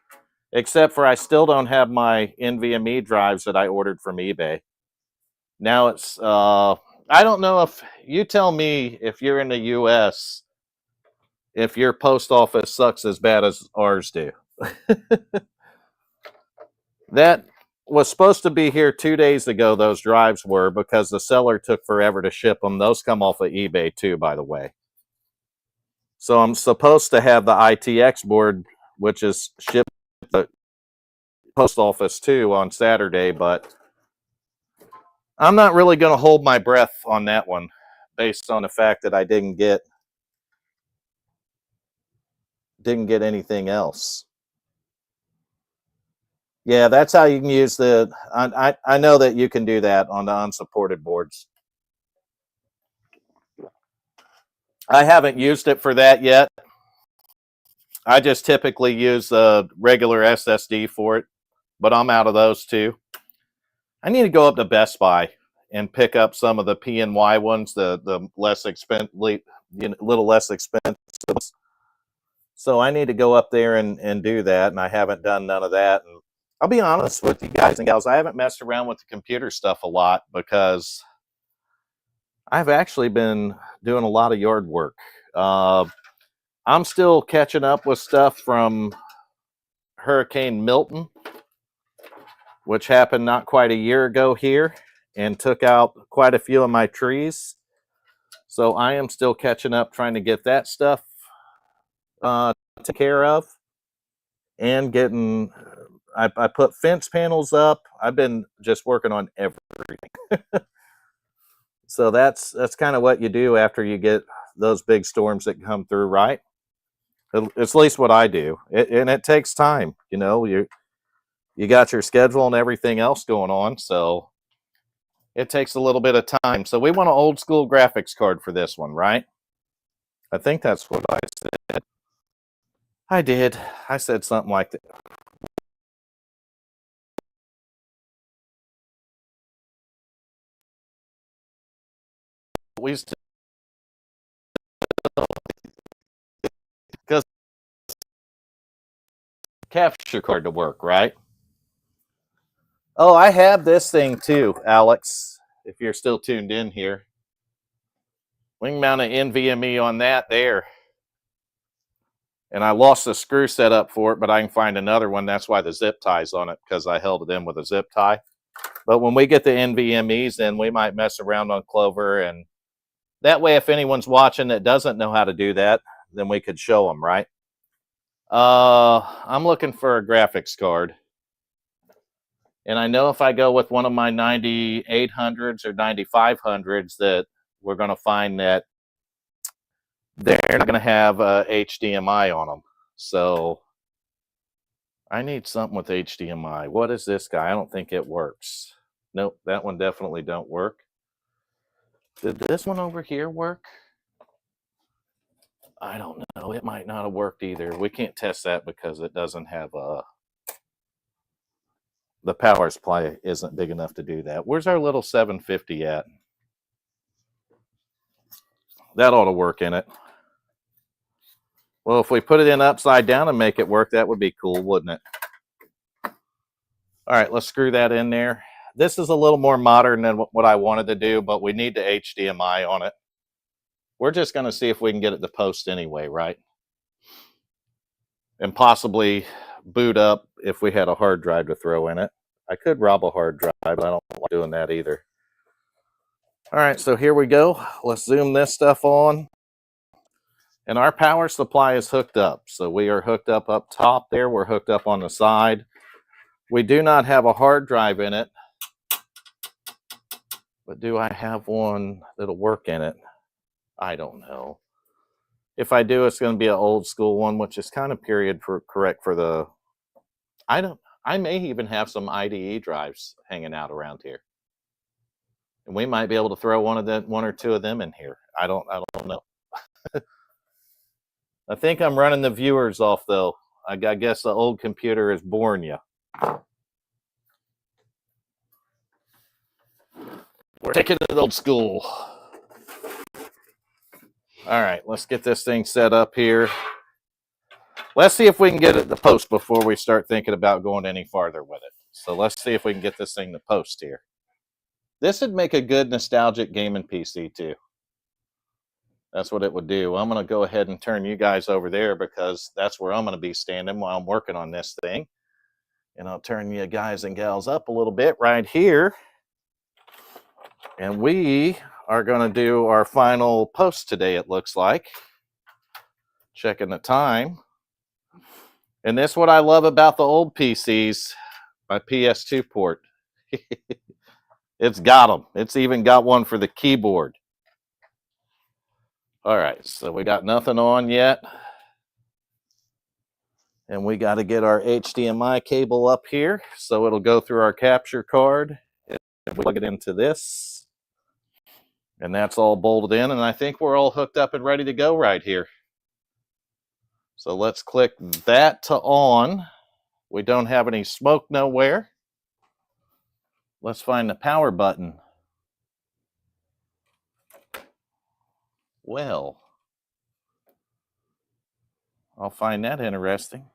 except for I still don't have my NVMe drives that I ordered from eBay. Now it's, I don't know if, you tell me if you're in the US, if your post office sucks as bad as ours do. That was supposed to be here 2 days ago, those drives were, because the seller took forever to ship them. Those come off of eBay too, by the way. So I'm supposed to have the ITX board, which is shipped to the post office too on Saturday, but I'm not really going to hold my breath on that one based on the fact that I didn't get anything else. Yeah, that's how you can use the, I know that you can do that on the unsupported boards. I haven't used it for that yet. I just typically use a regular SSD for it, but I'm out of those too. I need to go up to Best Buy and pick up some of the PNY ones, the less expensive, little less expensive. So I need to go up there and do that, and I haven't done none of that. And I'll be honest with you guys and gals, I haven't messed around with the computer stuff a lot because I've actually been doing a lot of yard work. I'm still catching up with stuff from Hurricane Milton, which happened not quite a year ago here and took out quite a few of my trees. So I am still catching up trying to get that stuff taken care of and getting, I put fence panels up. I've been just working on everything. So that's kind of what you do after you get those big storms that come through, right? It's at least what I do. And it takes time. You know, you got your schedule and everything else going on. So it takes a little bit of time. So we want an old school graphics card for this one, right? I think that's what I said. I did. I said something like that. We used to, because capture card to work, right? Oh, I have this thing too, Alex, if you're still tuned in here. We can mount an NVMe on that there. And I lost the screw set up for it, but I can find another one. That's why the zip tie's on it, because I held it in with a zip tie. But when we get the NVMEs in, we might mess around on Clover. And that way, if anyone's watching that doesn't know how to do that, then we could show them, right? I'm looking for a graphics card. And I know if I go with one of my 9800s or 9500s that we're going to find that they're not going to have HDMI on them. So I need something with HDMI. What is this guy? I don't think it works. Nope, that one definitely don't work. Did this one over here work? I don't know. It might not have worked either. We can't test that because it doesn't have the power supply isn't big enough to do that. Where's our little 750 at? That ought to work in it. Well, if we put it in upside down and make it work, that would be cool, wouldn't it? All right, let's screw that in there. This is a little more modern than what I wanted to do, but we need the HDMI on it. We're just going to see if we can get it to post anyway, right? And possibly boot up if we had a hard drive to throw in it. I could rob a hard drive, but I don't like doing that either. All right, so here we go. Let's zoom this stuff on. And our power supply is hooked up. So we are hooked up top there. We're hooked up on the side. We do not have a hard drive in it. But do I have one that'll work in it? I don't know. If I do, it's going to be an old school one, which is kind of correct for the... I may even have some IDE drives hanging out around here. And we might be able to throw one or two of them in here. I don't know. I think I'm running the viewers off, though. I guess the old computer has borne you. We're taking it old school. All right, let's get this thing set up here. Let's see if we can get it to post before we start thinking about going any farther with it. So let's see if we can get this thing to post here. This would make a good nostalgic gaming PC, too. That's what it would do. I'm going to go ahead and turn you guys over there because that's where I'm going to be standing while I'm working on this thing. And I'll turn you guys and gals up a little bit right here. And we are going to do our final post today, it looks like. Checking the time. And this is what I love about the old PCs, my PS2 port. It's got them. It's even got one for the keyboard. All right, so we got nothing on yet. And we got to get our HDMI cable up here so it'll go through our capture card. And we plug it into this. And that's all bolted in. And I think we're all hooked up and ready to go right here. So let's click that to on. We don't have any smoke nowhere. Let's find the power button. Well, I'll find that interesting.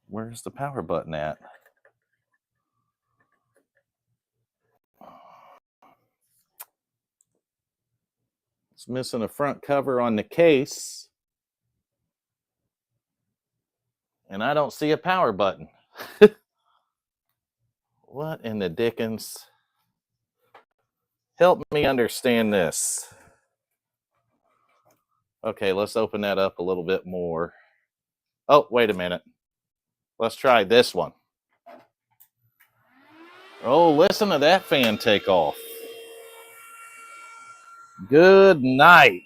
Where's the power button at? It's missing a front cover on the case. And I don't see a power button. What in the dickens? Help me understand this. Okay, let's open that up a little bit more. Oh, wait a minute. Let's try this one. Oh, listen to that fan take off. Good night.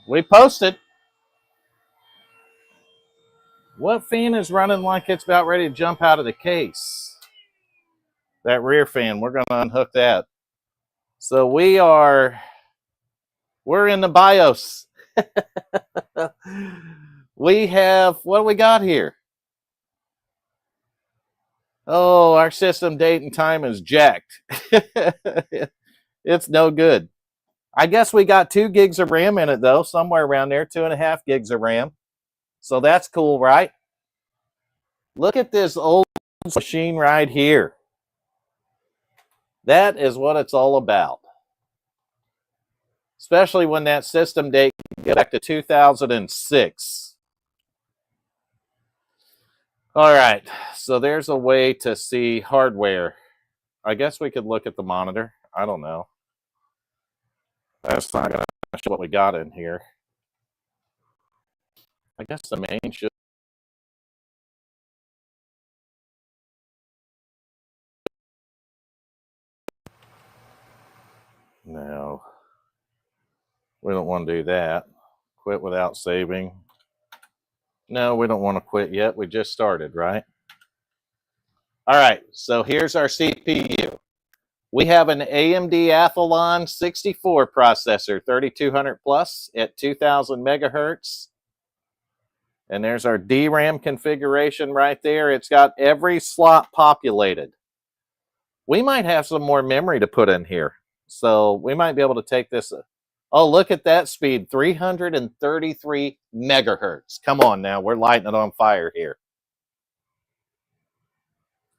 We posted. What fan is running like it's about ready to jump out of the case? That rear fan, we're going to unhook that. So we're in the BIOS. We have, what do we got here? Oh, our system date and time is jacked. It's no good. I guess we got 2 gigs of RAM in it, though, somewhere around there, 2.5 gigs of RAM. So that's cool, right? Look at this old machine right here. That is what it's all about. Especially when that system date goes back to 2006. All right, so there's a way to see hardware. I guess we could look at the monitor. I don't know. That's not going to show what we got in here. I guess the main should. No. We don't want to do that. Quit without saving. No, we don't want to quit yet. We just started, right? All right, so here's our CPU. We have an AMD Athlon 64 processor, 3200 plus at 2000 megahertz. And there's our DRAM configuration right there. It's got every slot populated. we might have some more memory to put in here. So we might be able to take this. Oh, look at that speed, 333 megahertz. Come on now, we're lighting it on fire here.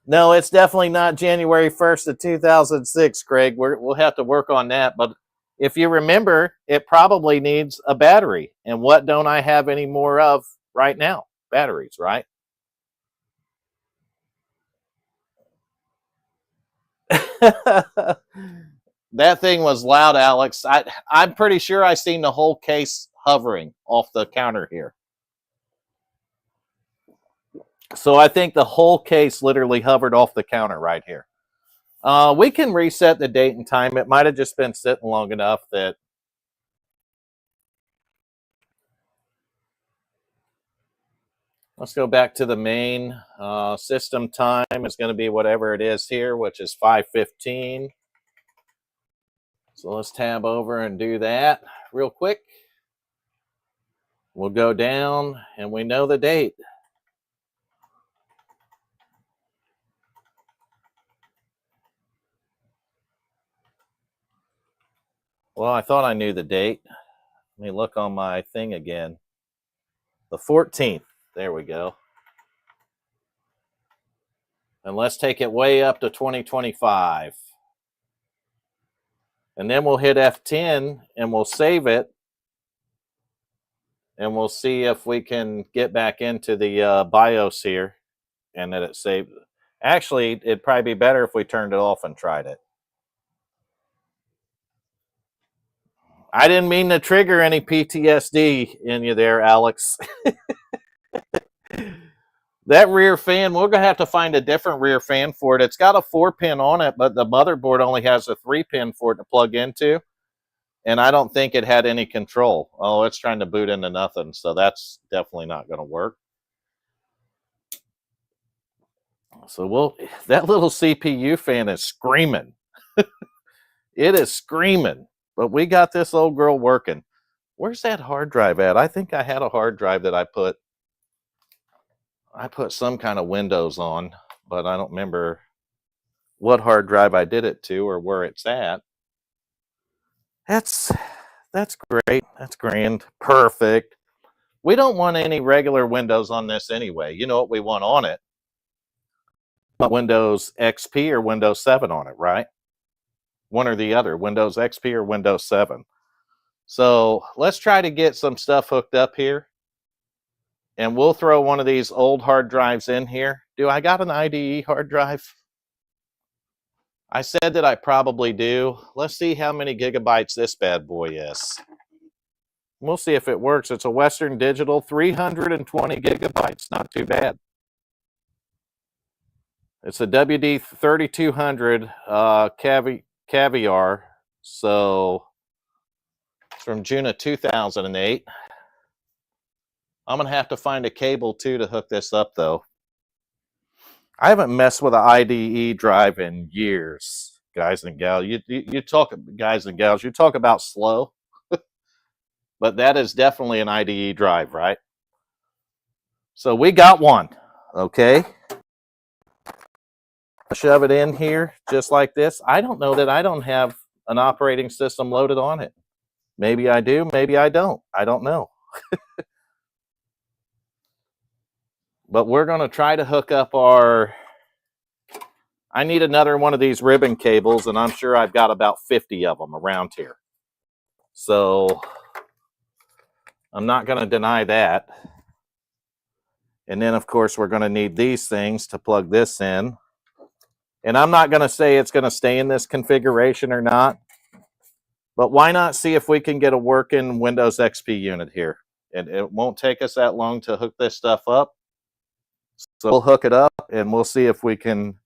No, it's definitely not January 1st of 2006, Craig. We'll have to work on that. But if you remember, it probably needs a battery. And what don't I have any more of right now? Batteries, right? That thing was loud, Alex. I'm pretty sure I seen the whole case hovering off the counter here. So I think the whole case literally hovered off the counter right here. We can reset the date and time. It might have just been sitting long enough that. Let's go back to the main. System time is going to be whatever it is here, which is 5:15. So let's tab over and do that real quick. We'll go down and we know the date. Well, I thought I knew the date. Let me look on my thing again. The 14th. There we go. And let's take it way up to 2025. And then we'll hit F10 and we'll save it. And we'll see if we can get back into the BIOS here and that it saved. Actually, it'd probably be better if we turned it off and tried it. I didn't mean to trigger any PTSD in you there, Alex. That rear fan, we're going to have to find a different rear fan for it. It's got a 4-pin on it, but the motherboard only has a 3-pin for it to plug into. And I don't think it had any control. Oh, it's trying to boot into nothing. So that's definitely not going to work. So that little CPU fan is screaming. It is screaming. But we got this old girl working. Where's that hard drive at? I think I had a hard drive that I put some kind of Windows on, but I don't remember what hard drive I did it to or where it's at. That's great. That's grand. Perfect. We don't want any regular Windows on this anyway. You know what we want on it? Windows XP or Windows 7 on it, right? One or the other, Windows XP or Windows 7. So let's try to get some stuff hooked up here. And we'll throw one of these old hard drives in here. Do I got an IDE hard drive? I said that I probably do. Let's see how many gigabytes this bad boy is. We'll see if it works. It's a Western Digital, 320 gigabytes. Not too bad. It's a WD3200 Caviar. So it's from June of 2008. I'm going to have to find a cable too to hook this up though. I haven't messed with an IDE drive in years, guys and gals. You talk, guys and gals, you talk about slow. But that is definitely an IDE drive, right? So we got one, okay? Shove it in here just like this. I don't know that I don't have an operating system loaded on it. Maybe I do, maybe I don't. I don't know. But we're going to try to hook up our... I need another one of these ribbon cables, and I'm sure I've got about 50 of them around here. So I'm not going to deny that. And then, of course, we're going to need these things to plug this in. And I'm not going to say it's going to stay in this configuration or not. But why not see if we can get a working Windows XP unit here? And it won't take us that long to hook this stuff up. So we'll hook it up, and we'll see if we can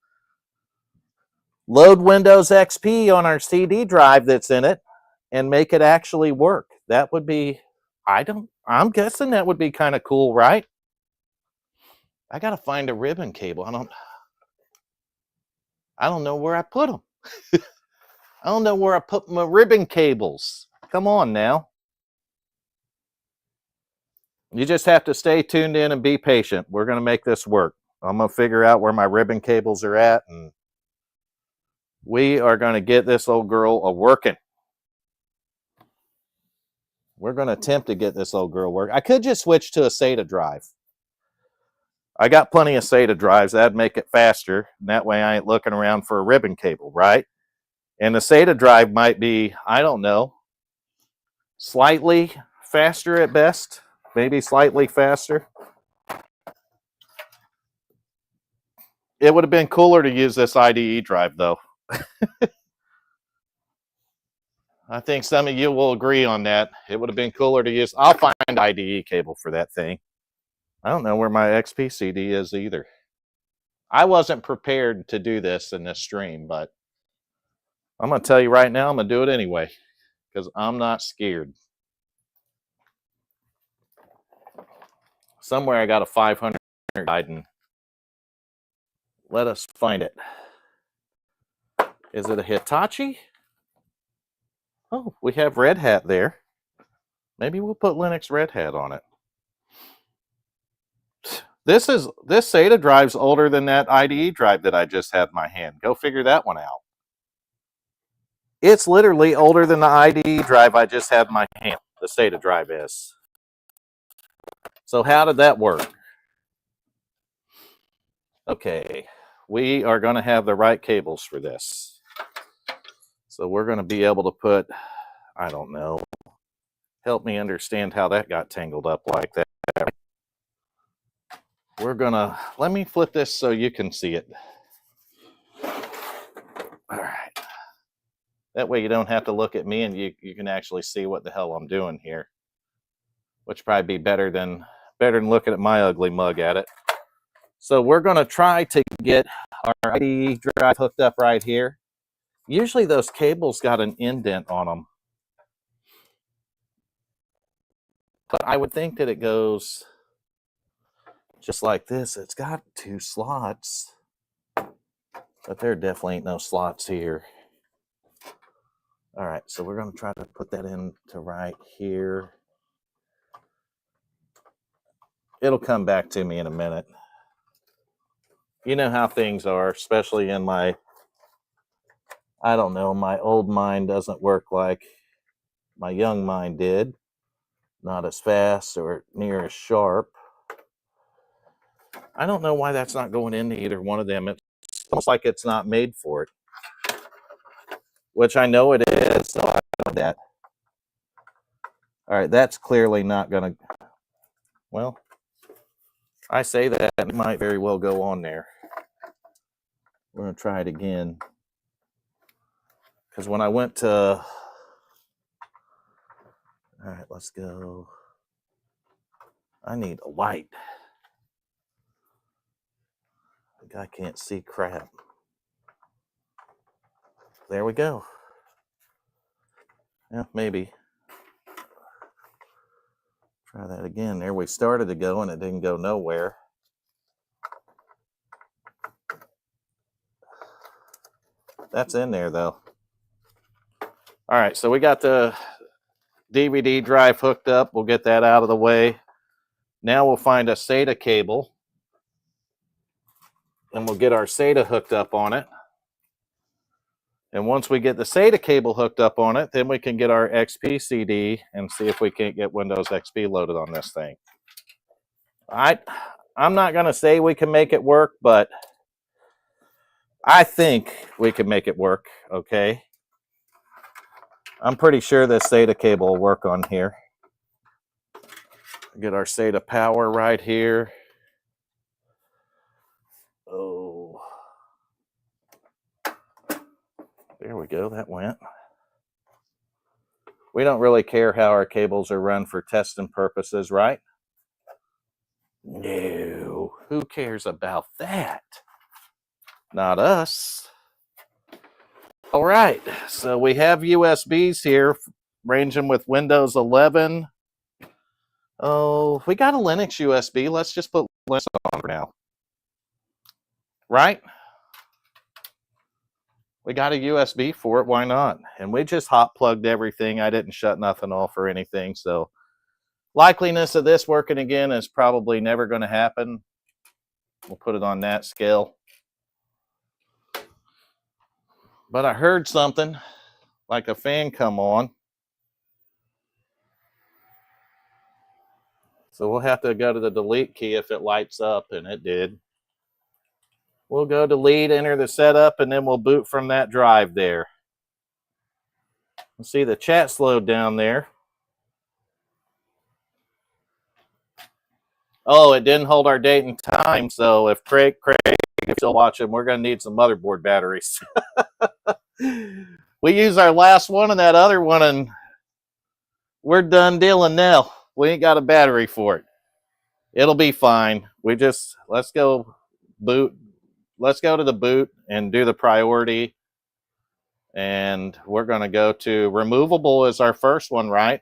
load Windows XP on our CD drive that's in it and make it actually work. That would be, I'm guessing that would be kind of cool, right? I got to find a ribbon cable. I don't know where I put them. I don't know where I put my ribbon cables. Come on now. You just have to stay tuned in and be patient. We're going to make this work. I'm going to figure out where my ribbon cables are at, and we are going to get this old girl a-working. We're going to attempt to get this old girl work. I could just switch to a SATA drive. I got plenty of SATA drives. That'd make it faster. And that way I ain't looking around for a ribbon cable, right? And the SATA drive might be, I don't know, slightly faster at best. Maybe slightly faster. It would have been cooler to use this IDE drive, though. I think some of you will agree on that. It would have been cooler to use. I'll find IDE cable for that thing. I don't know where my XP CD is either. I wasn't prepared to do this in this stream, but I'm going to tell you right now, I'm going to do it anyway because I'm not scared. Somewhere I got a 500 guide. Let us find it. Is it a Hitachi? Oh, we have Red Hat there. Maybe we'll put Linux Red Hat on it. This SATA drive's older than that IDE drive that I just had in my hand. Go figure that one out. It's literally older than the IDE drive I just had in my hand. The SATA drive is. So how did that work? Okay, we are going to have the right cables for this. So we're going to be able to put, I don't know, help me understand how that got tangled up like that. We're going to, let me flip this so you can see it. All right. That way you don't have to look at me and you can actually see what the hell I'm doing here. Which probably be better than looking at my ugly mug at it. So we're going to try to get our IDE drive hooked up right here. Usually those cables got an indent on them. But I would think that it goes just like this. It's got 2 slots. But there definitely ain't no slots here. All right, so we're going to try to put that into right here. It'll come back to me in a minute. You know how things are, especially in my, I don't know, my old mind doesn't work like my young mind did. Not as fast or near as sharp. I don't know why that's not going into either one of them. It's almost like it's not made for it. Which I know it is, so I know that. All right, that's clearly not going to, well, I say that, it might very well go on there. We're going to try it again. Because when I went to, all right, let's go. I need a light. I can't see crap. There we go. Yeah, maybe. Try that again. There we started to go and it didn't go nowhere. That's in there though. All right, so we got the DVD drive hooked up. We'll get that out of the way. Now we'll find a SATA cable and we'll get our SATA hooked up on it. And once we get the SATA cable hooked up on it, then we can get our XP CD and see if we can't get Windows XP loaded on this thing. I'm not going to say we can make it work, but I think we can make it work, okay? I'm pretty sure this SATA cable will work on here. Get our SATA power right here. Oh. There we go, that went. We don't really care how our cables are run for testing purposes, right? No, who cares about that? Not us. All right, so we have USBs here, ranging with Windows 11. Oh, we got a Linux USB. Let's just put Linux on for now. Right? We got a USB for it, why not? And we just hot plugged everything. I didn't shut nothing off or anything, so likeliness of this working again is probably never going to happen. We'll put it on that scale. But I heard something like a fan come on. So we'll have to go to the delete key if it lights up, and it did. We'll go delete, enter the setup, and then we'll boot from that drive there. You'll see the chat slowed down there. Oh, it didn't hold our date and time, so if Craig is still watching, we're going to need some motherboard batteries. We use our last one and that other one, and we're done dealing now. We ain't got a battery for it. It'll be fine. Let's go boot. Let's go to the boot and do the priority. And we're going to go to removable as our first one, right?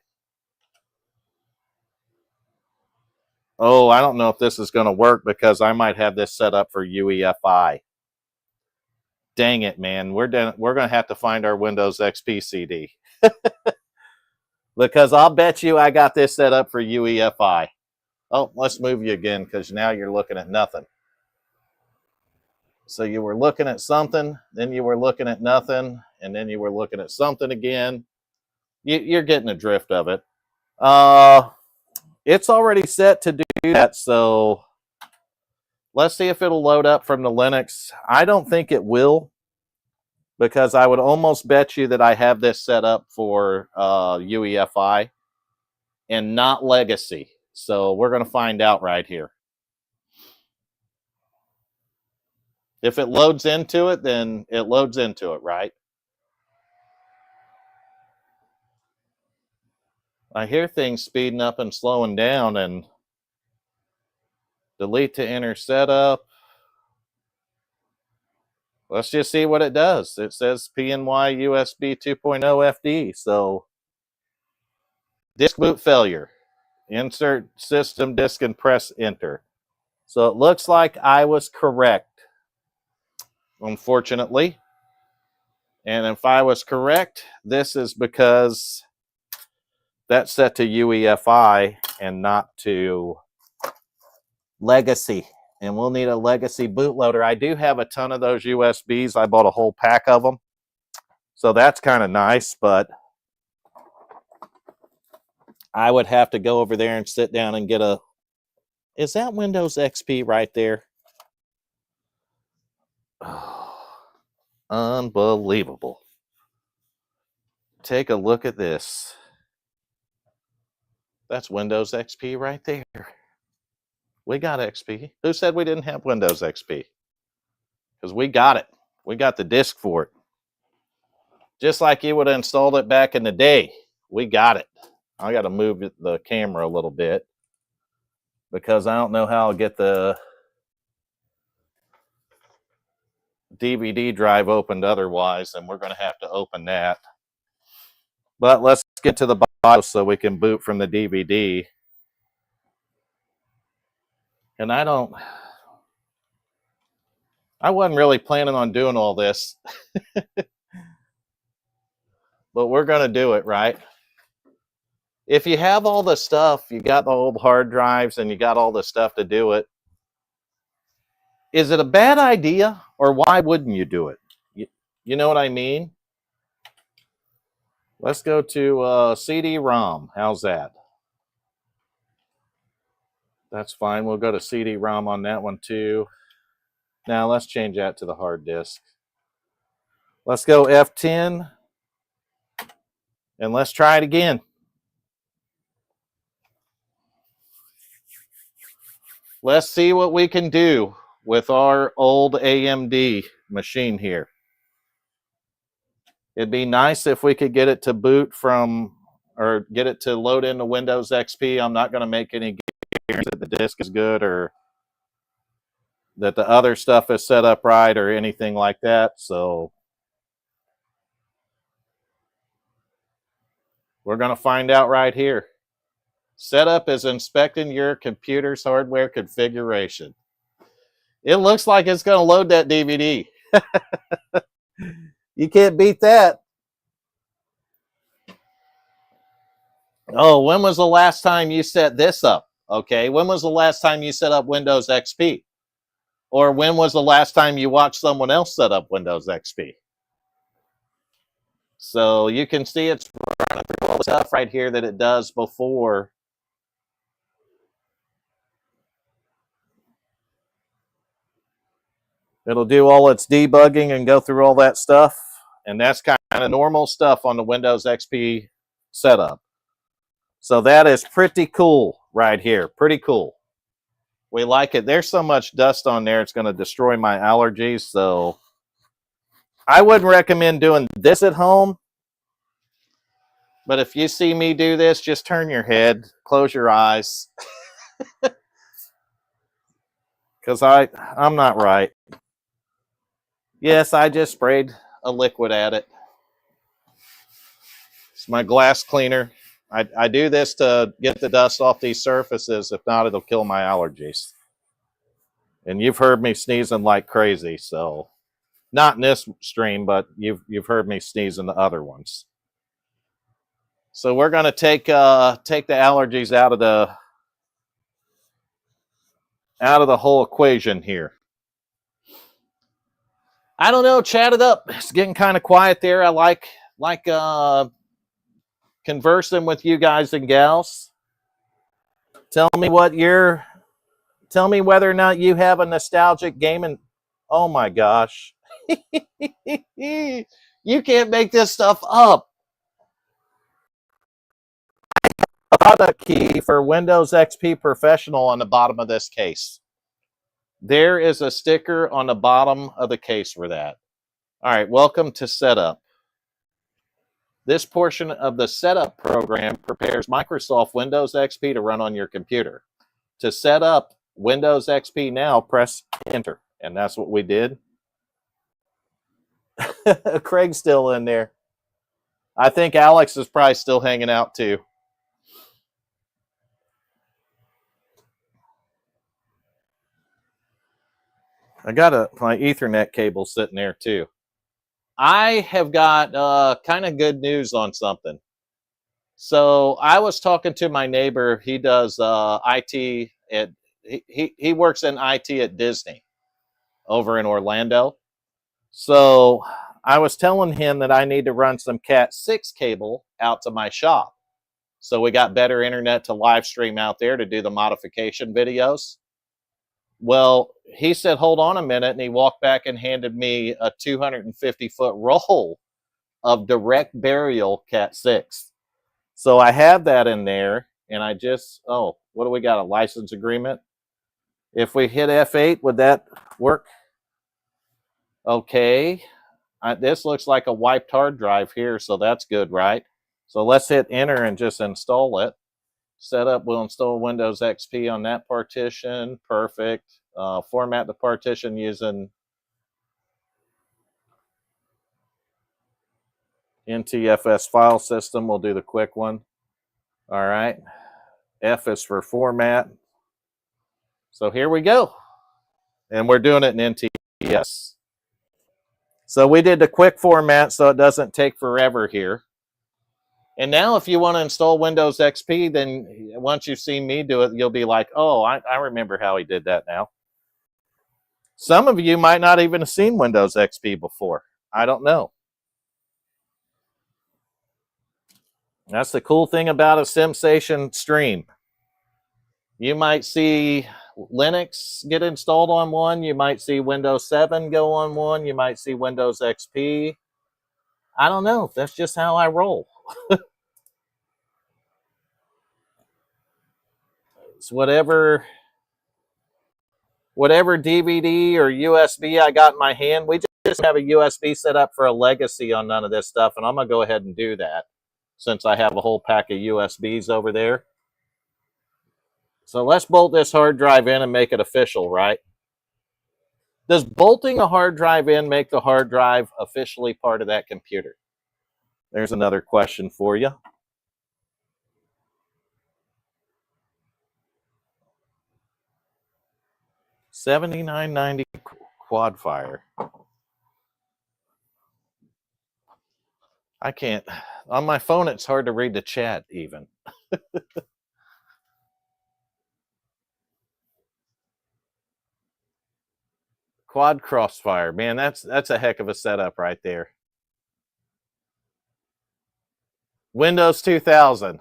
Oh, I don't know if this is going to work because I might have this set up for UEFI. Dang it, man. We're going to have to find our Windows XP CD. Because I'll bet you I got this set up for UEFI. Oh, let's move you again because now you're looking at nothing. So you were looking at something, then you were looking at nothing, and then you were looking at something again. You're getting the drift of it. It's already set to do that, so let's see if it'll load up from the Linux. I don't think it will, because I would almost bet you that I have this set up for UEFI and not legacy. So we're going to find out right here. If it loads into it, then it loads into it, right? I hear things speeding up and slowing down, and delete to enter setup. Let's just see what it does. It says PNY USB 2.0 FD. So disk boot failure. Insert system disk and press enter. So it looks like I was correct, unfortunately. And if I was correct, this is because that's set to UEFI and not to legacy. And we'll need a legacy bootloader. I do have a ton of those USBs. I bought a whole pack of them. So that's kind of nice, but I would have to go over there and sit down and get a... Is that Windows XP right there? Oh, unbelievable. Take a look at this. That's Windows XP right there. We got XP. Who said we didn't have Windows XP? Because we got it. We got the disk for it. Just like you would have installed it back in the day. We got it. I got to move the camera a little bit because I don't know how I'll get the DVD drive opened otherwise, and we're going to have to open that. But let's get to the BIOS so we can boot from the DVD. And I wasn't really planning on doing all this. But we're going to do it, right? If you have all the stuff, you got the old hard drives and you got all the stuff to do it, is it a bad idea, or why wouldn't you do it? You know what I mean? Let's go to CD-ROM. How's that? That's fine. We'll go to CD-ROM on that one too. Now let's change that to the hard disk. Let's go F10. And let's try it again. Let's see what we can do with our old AMD machine here. It'd be nice if we could get it to boot from, or get it to load into Windows XP. I'm not going to make any guarantees that the disk is good or that the other stuff is set up right or anything like that. So we're going to find out right here. Setup is inspecting your computer's hardware configuration. It looks like it's going to load that DVD. You can't beat that. Oh, when was the last time you set this up? Okay, when was the last time you set up Windows XP? Or when was the last time you watched someone else set up Windows XP? So you can see it's running through all the stuff right here that it does before. It'll do all its debugging and go through all that stuff. And that's kind of normal stuff on the Windows XP setup. So that is pretty cool right here. Pretty cool. We like it. There's so much dust on there, it's going to destroy my allergies. So I wouldn't recommend doing this at home. But if you see me do this, just turn your head, close your eyes. Because I'm not right. Yes, I just sprayed a liquid at it. It's my glass cleaner. I do this to get the dust off these surfaces. If not, it'll kill my allergies. And you've heard me sneezing like crazy, so not in this stream, but you've heard me sneeze in the other ones. So we're going to take the allergies out of the whole equation here. I don't know, chat it up. It's getting kind of quiet there. I like conversing with you guys and gals. Tell me whether or not you have a nostalgic game. And oh my gosh. You can't make this stuff up. Product key for Windows XP Professional on the bottom of this case. There is a sticker on the bottom of the case for that. All right, welcome to setup. This portion of the setup program prepares Microsoft Windows XP to run on your computer. To set up Windows XP now, press enter. And that's what we did. Craig's still in there. I think Alex is probably still hanging out too. I got my Ethernet cable sitting there too. I have got kind of good news on something. So I was talking to my neighbor. He does IT at he works in IT at Disney over in Orlando. So I was telling him that I need to run some Cat 6 cable out to my shop. So we got better internet to live stream out there to do the modification videos. Well, he said, hold on a minute. And he walked back and handed me a 250-foot roll of direct burial Cat 6. So I have that in there. And I just, what do we got? A license agreement? If we hit F8, would that work? Okay. This looks like a wiped hard drive here, so that's good, right? So let's hit enter and just install it. Setup will install Windows XP on that partition. Perfect. Format the partition using NTFS file system. We'll do the quick one. All right. F is for format. So here we go. And we're doing it in NTFS. So we did the quick format so it doesn't take forever here. And now if you want to install Windows XP, then once you've seen me do it, you'll be like, oh, I remember how he did that now. Some of you might not even have seen Windows XP before. I don't know. That's the cool thing about a SimStation stream. You might see Linux get installed on one. You might see Windows 7 go on one. You might see Windows XP. I don't know. That's just how I roll. It's whatever DVD or USB I got in my hand. We just have a USB set up for a legacy on none of this stuff, and I'm going to go ahead and do that since I have a whole pack of USBs over there. So let's bolt this hard drive in and make it official, right? Does bolting a hard drive in make the hard drive officially part of that computer? There's another question for you. $79.90 quad fire. I can't. On my phone, it's hard to read the chat even. Quad crossfire. Man, that's a heck of a setup right there. Windows 2000.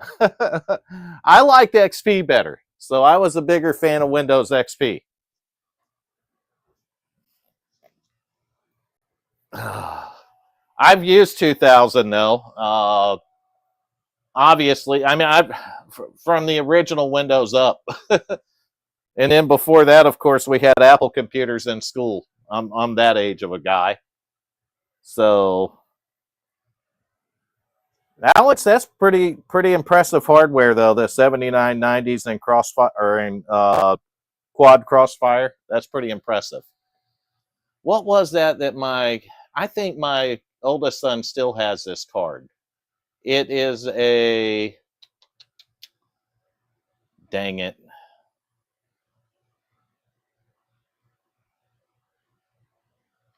I liked XP better, so I was a bigger fan of Windows XP. I've used 2000 though. Obviously, I mean, I've from the original Windows up, and then before that, of course, we had Apple computers in school. I'm that age of a guy, so Alex, that's pretty impressive hardware though. The 7990s and crossfire or in quad crossfire. That's pretty impressive. What was that I think my oldest son still has this card. It is a dang it.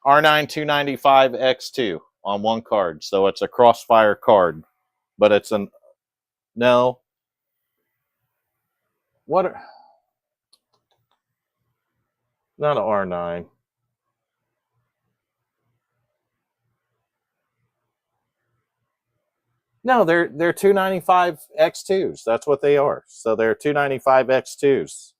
R9 295 X2 on one card. So it's a crossfire card, but it's an no. What not an R9. No, they're 295 X2s. That's what they are. So they're 295 X2s.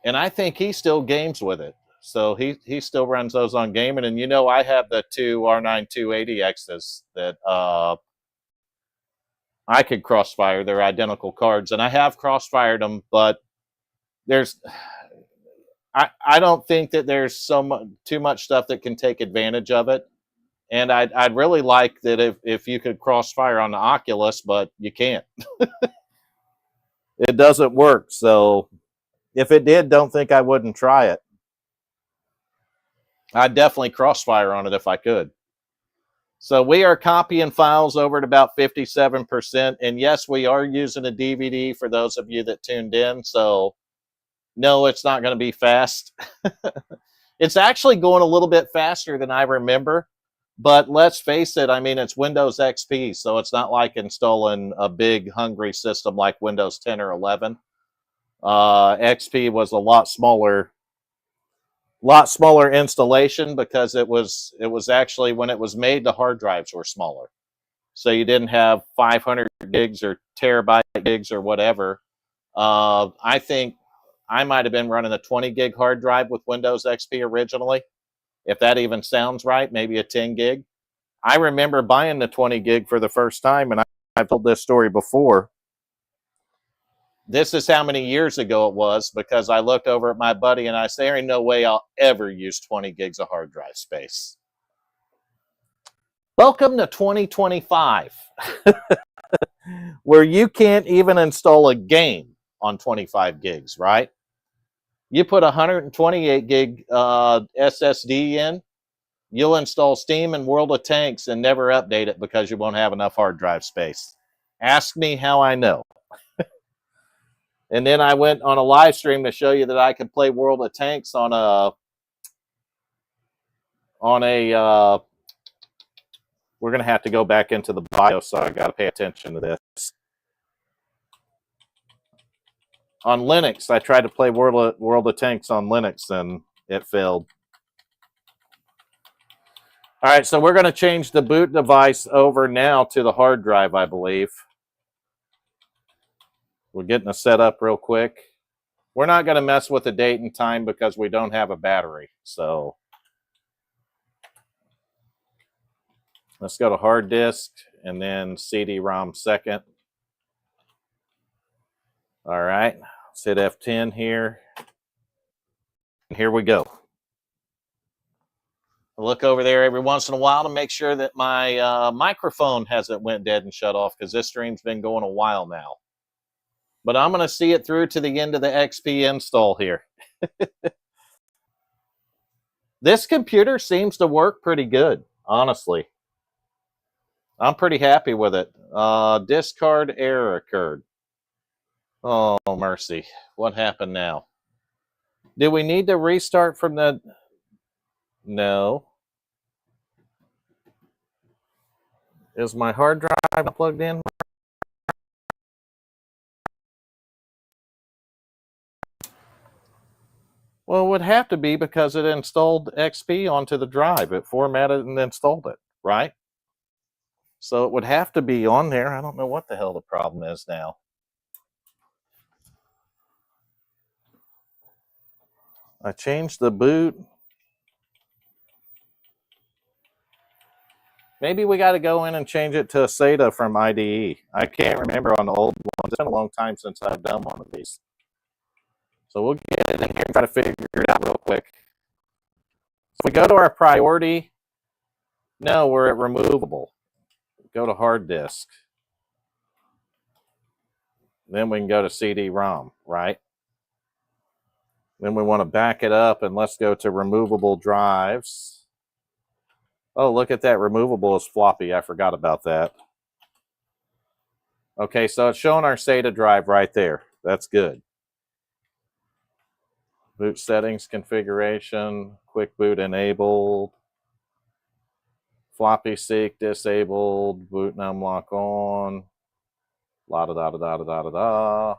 And I think he still games with it. So he still runs those on gaming. And you know, I have the two R9 280Xs that I could crossfire. They're identical cards, and I have crossfired them, but there's I don't think that there's too much stuff that can take advantage of it. And I'd really like that if you could crossfire on the Oculus, but you can't. It doesn't work. So if it did, don't think I wouldn't try it. I'd definitely crossfire on it if I could. So we are copying files over at about 57%. And yes, we are using a DVD for those of you that tuned in. So no, it's not going to be fast. It's actually going a little bit faster than I remember. But let's face it, I mean, it's Windows XP, so it's not like installing a big, hungry system like Windows 10 or 11. XP was a lot smaller installation because it was actually, when it was made, the hard drives were smaller. So you didn't have 500 gigs or terabyte gigs or whatever. I think I might have been running a 20 gig hard drive with Windows XP originally. If that even sounds right, maybe a 10 gig. I remember buying the 20 gig for the first time, and I've told this story before. This is how many years ago it was, because I looked over at my buddy and I said, there ain't no way I'll ever use 20 gigs of hard drive space. Welcome to 2025, where you can't even install a game on 25 gigs, right? You put 128 gig SSD in, you'll install Steam and World of Tanks and never update it because you won't have enough hard drive space. Ask me how I know. And then I went on a live stream to show you that I could play World of Tanks on a we're going to have to go back into the BIOS, so I got to pay attention to this. On Linux, I tried to play World of Tanks on Linux, and it failed. All right, so we're going to change the boot device over now to the hard drive, I believe. We're getting it set up real quick. We're not going to mess with the date and time because we don't have a battery. So let's go to hard disk and then CD-ROM second. All right, let's hit F10 here. And here we go. I look over there every once in a while to make sure that my microphone hasn't went dead and shut off, because this stream's been going a while now. But I'm going to see it through to the end of the XP install here. This computer seems to work pretty good, honestly. I'm pretty happy with it. Disk card error occurred. Oh, mercy. What happened now? Do we need to restart from the... No. Is my hard drive plugged in? Well, it would have to be, because it installed XP onto the drive. It formatted and installed it, right? So it would have to be on there. I don't know what the hell the problem is now. I changed the boot. Maybe we got to go in and change it to a SATA from IDE. I can't remember on the old ones. It's been a long time since I've done one of these. So we'll get in here and try to figure it out real quick. So if we go to our priority, no, we're at removable. Go to hard disk. Then we can go to CD-ROM, right? Then we want to back it up and let's go to removable drives. Oh, look at that. Removable is floppy. I forgot about that. Okay, so it's showing our SATA drive right there. That's good. Boot settings configuration, quick boot enabled, floppy seek disabled, boot and unlock on, la da da da da da da da.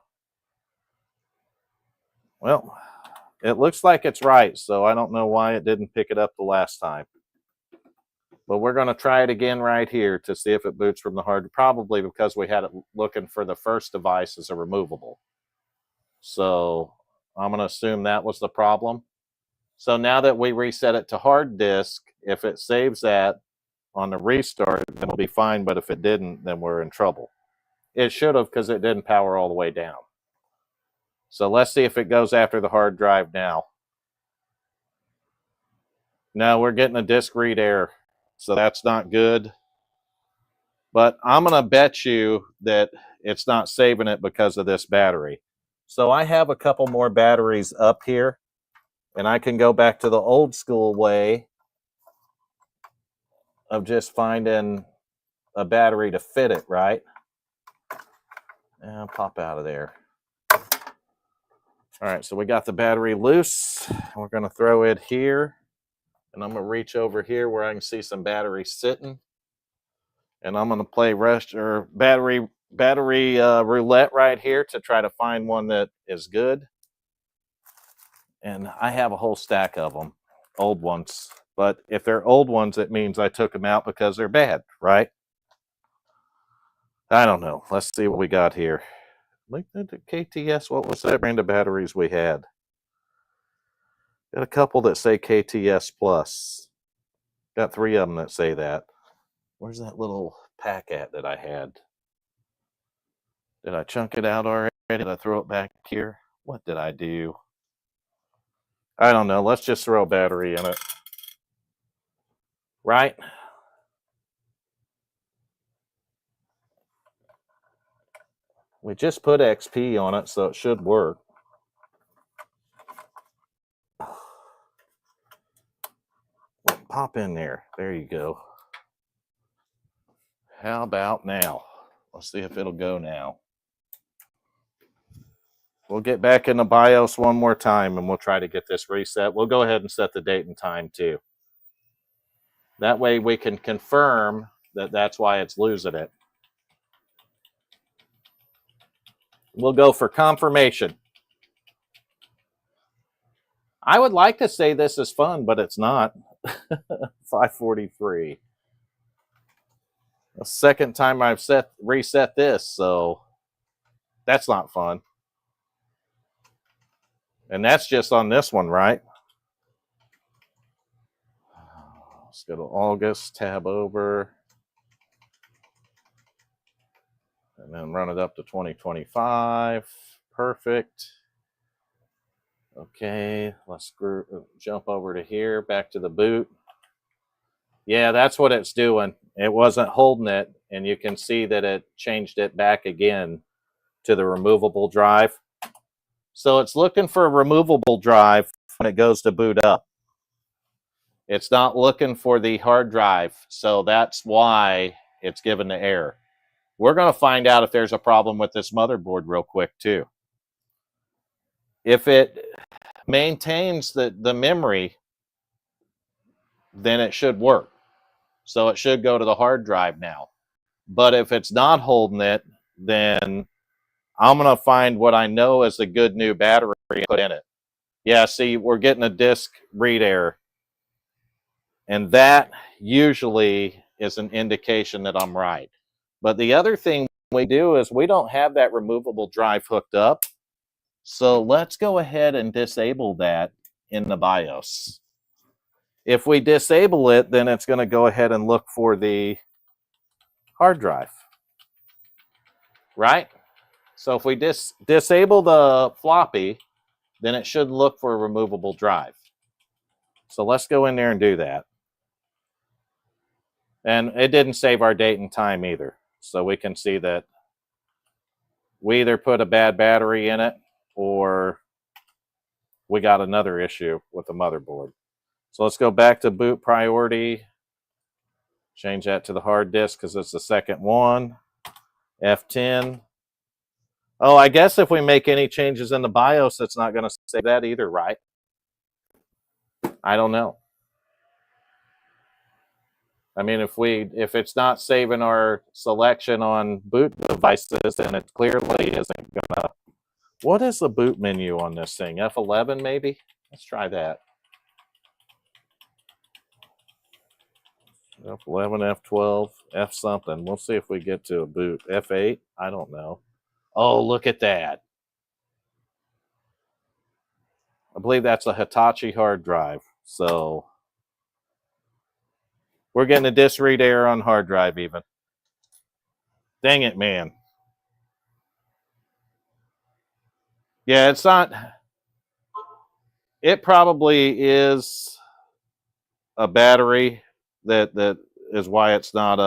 Well, it looks like it's right, so I don't know why it didn't pick it up the last time. But we're going to try it again right here to see if it boots from the hard, probably because we had it looking for the first device as a removable. So I'm going to assume that was the problem. So now that we reset it to hard disk, if it saves that on the restart, then we'll be fine. But if it didn't, then we're in trouble. It should have, because it didn't power all the way down. So let's see if it goes after the hard drive now. No, we're getting a disk read error. So that's not good. But I'm going to bet you that it's not saving it because of this battery. So I have a couple more batteries up here. And I can go back to the old school way of just finding a battery to fit it, right? And pop out of there. All right, so we got the battery loose. We're going to throw it here. And I'm going to reach over here where I can see some batteries sitting. And I'm going to play battery roulette right here to try to find one that is good. And I have a whole stack of them, old ones. But if they're old ones, it means I took them out because they're bad, right? I don't know. Let's see what we got here. Look at the KTS. What was that brand of batteries we had? Got a couple that say KTS Plus. Got 3 of them that say that. Where's that little pack at that I had? Did I chunk it out already? Did I throw it back here? What did I do? I don't know. Let's just throw a battery in it. Right? We just put XP on it, so it should work. Pop in there. There you go. How about now? Let's see if it'll go now. We'll get back in the BIOS one more time and we'll try to get this reset. We'll go ahead and set the date and time too. That way we can confirm that that's why it's losing it. We'll go for confirmation. I would like to say this is fun, but it's not. 543. The second time I've reset this, so that's not fun. And that's just on this one, right? Let's go to August, tab over. And then run it up to 2025. Perfect. Okay, let's jump over to here, back to the boot. Yeah, that's what it's doing. It wasn't holding it, and you can see that it changed it back again to the removable drive. So it's looking for a removable drive when it goes to boot up. It's not looking for the hard drive, so that's why it's given the error. We're going to find out if there's a problem with this motherboard real quick, too. If it maintains the memory, then it should work. So it should go to the hard drive now. But if it's not holding it, then I'm going to find what I know is a good new battery and put in it. Yeah, see, we're getting a disk read error. And that usually is an indication that I'm right. But the other thing we do is we don't have that removable drive hooked up. So let's go ahead and disable that in the BIOS. If we disable it, then it's going to go ahead and look for the hard drive, right? So if we disable the floppy, then it should look for a removable drive. So let's go in there and do that. And it didn't save our date and time either. So we can see that we either put a bad battery in it or we got another issue with the motherboard. So let's go back to boot priority. Change that to the hard disk because it's the second one. F10. Oh, I guess if we make any changes in the BIOS, it's not going to save that either, right? I don't know. I mean, if it's not saving our selection on boot devices, then it clearly isn't gonna. What is the boot menu on this thing? F11 maybe? Let's try that. F11, F12, F something. We'll see if we get to a boot. F8? I don't know. Oh, look at that. I believe that's a Hitachi hard drive. So we're getting a disk read error on hard drive even. Dang it, man. Yeah, it's not. It probably is a battery that is why it's not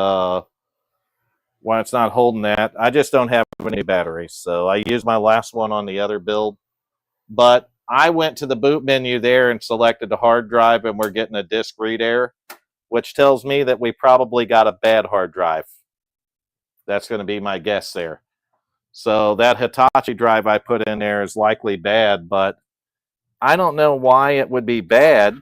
holding that. I just don't have any batteries, so I used my last one on the other build. But I went to the boot menu there and selected the hard drive, and we're getting a disk read error, which tells me that we probably got a bad hard drive. That's going to be my guess there. So that Hitachi drive I put in there is likely bad, but I don't know why it would be bad,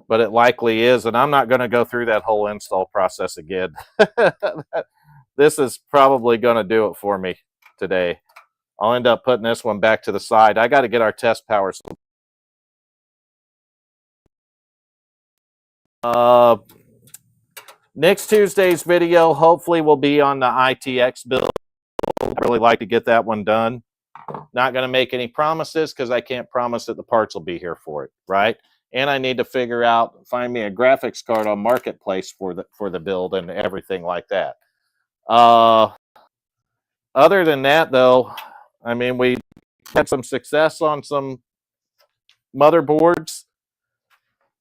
but it likely is, and I'm not going to go through that whole install process again. This is probably going to do it for me today. I'll end up putting this one back to the side. I got to get our test power. Next Tuesday's video hopefully will be on the ITX build. I'd really like to get that one done. Not going to make any promises because I can't promise that the parts will be here for it, right? And I need to find me a graphics card on Marketplace for the build and everything like that. Other than that, though, I mean, we had some success on some motherboards,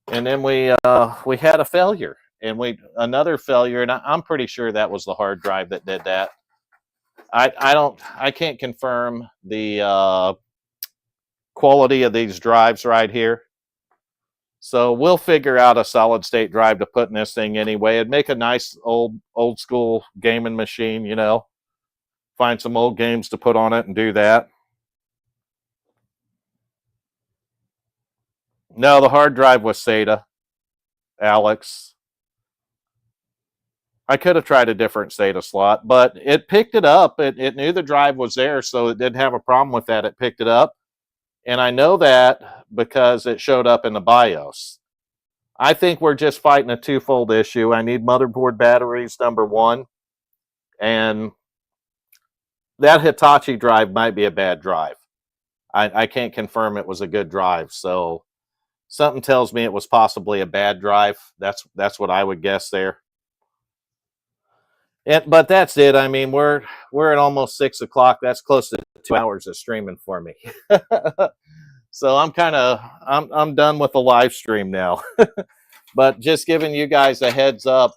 and then we had a failure, and another failure, and I'm pretty sure that was the hard drive that did that. I can't confirm the quality of these drives right here. So we'll figure out a solid state drive to put in this thing anyway. It'd make a nice old school gaming machine, you know. Find some old games to put on it and do that. No, the hard drive was SATA, Alex. I could have tried a different SATA slot, but it picked it up. It knew the drive was there, so it didn't have a problem with that. It picked it up. And I know that because it showed up in the BIOS. I think we're just fighting a twofold issue. I need motherboard batteries, number one. And that Hitachi drive might be a bad drive. I can't confirm it was a good drive. So something tells me it was possibly a bad drive. That's what I would guess there. But that's it. I mean, we're at almost 6 o'clock. That's close to 2 hours of streaming for me. So I'm done with the live stream now. But just giving you guys a heads up,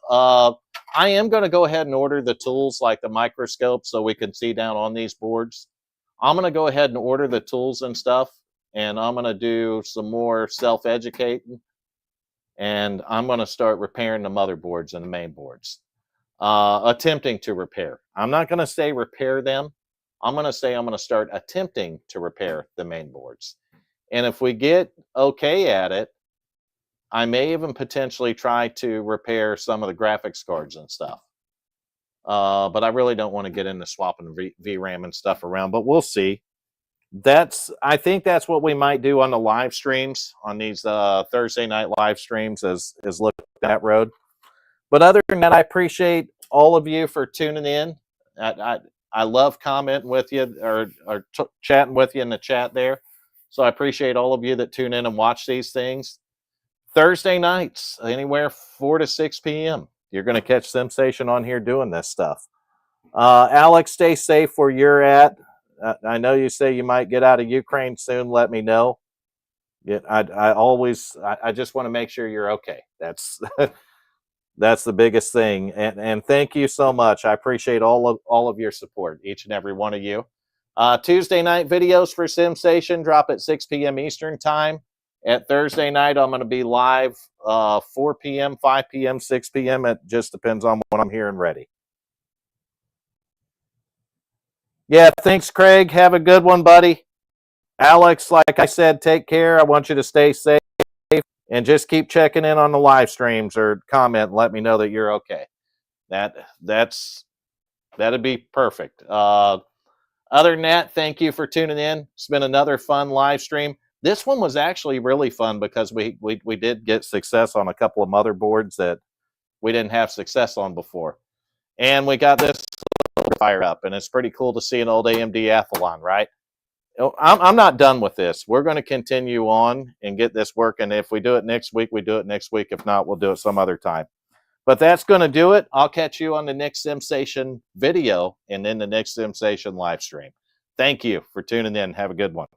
I am going to go ahead and order the tools like the microscope so we can see down on these boards. I'm going to go ahead and order the tools and stuff, and I'm going to do some more self-educating, and I'm going to start repairing the motherboards and the main boards. Attempting to repair. I'm not going to say repair them. I'm going to say I'm going to start attempting to repair the main boards. And if we get okay at it, I may even potentially try to repair some of the graphics cards and stuff. But I really don't want to get into swapping VRAM and stuff around, but we'll see. I think that's what we might do on the live streams, on these Thursday night live streams, is look at that road. But other than that, I appreciate all of you for tuning in. I love commenting with you or chatting with you in the chat there. So I appreciate all of you that tune in and watch these things. Thursday nights, anywhere 4 to 6 p.m. You're going to catch Sensation on here doing this stuff. Alex, stay safe where you're at. I know you say you might get out of Ukraine soon. Let me know. Yeah, I just want to make sure you're okay. That's that's the biggest thing. And thank you so much. I appreciate all of your support, each and every one of you. Tuesday night videos for SimStation drop at 6 p.m. Eastern time. At Thursday night, I'm going to be live 4 p.m., 5 p.m., 6 p.m. It just depends on when I'm here and ready. Yeah, thanks, Craig. Have a good one, buddy. Alex, like I said, take care. I want you to stay safe and just keep checking in on the live streams or comment and let me know that you're okay. That'd be perfect. Other than that, thank you for tuning in. It's been another fun live stream. This one was actually really fun because we did get success on a couple of motherboards that we didn't have success on before. And we got this fire up, and it's pretty cool to see an old AMD Athlon, right? I'm not done with this. We're going to continue on and get this working. If we do it next week, we do it next week. If not, we'll do it some other time. But that's going to do it. I'll catch you on the next SimStation video and then the next SimStation live stream. Thank you for tuning in. Have a good one.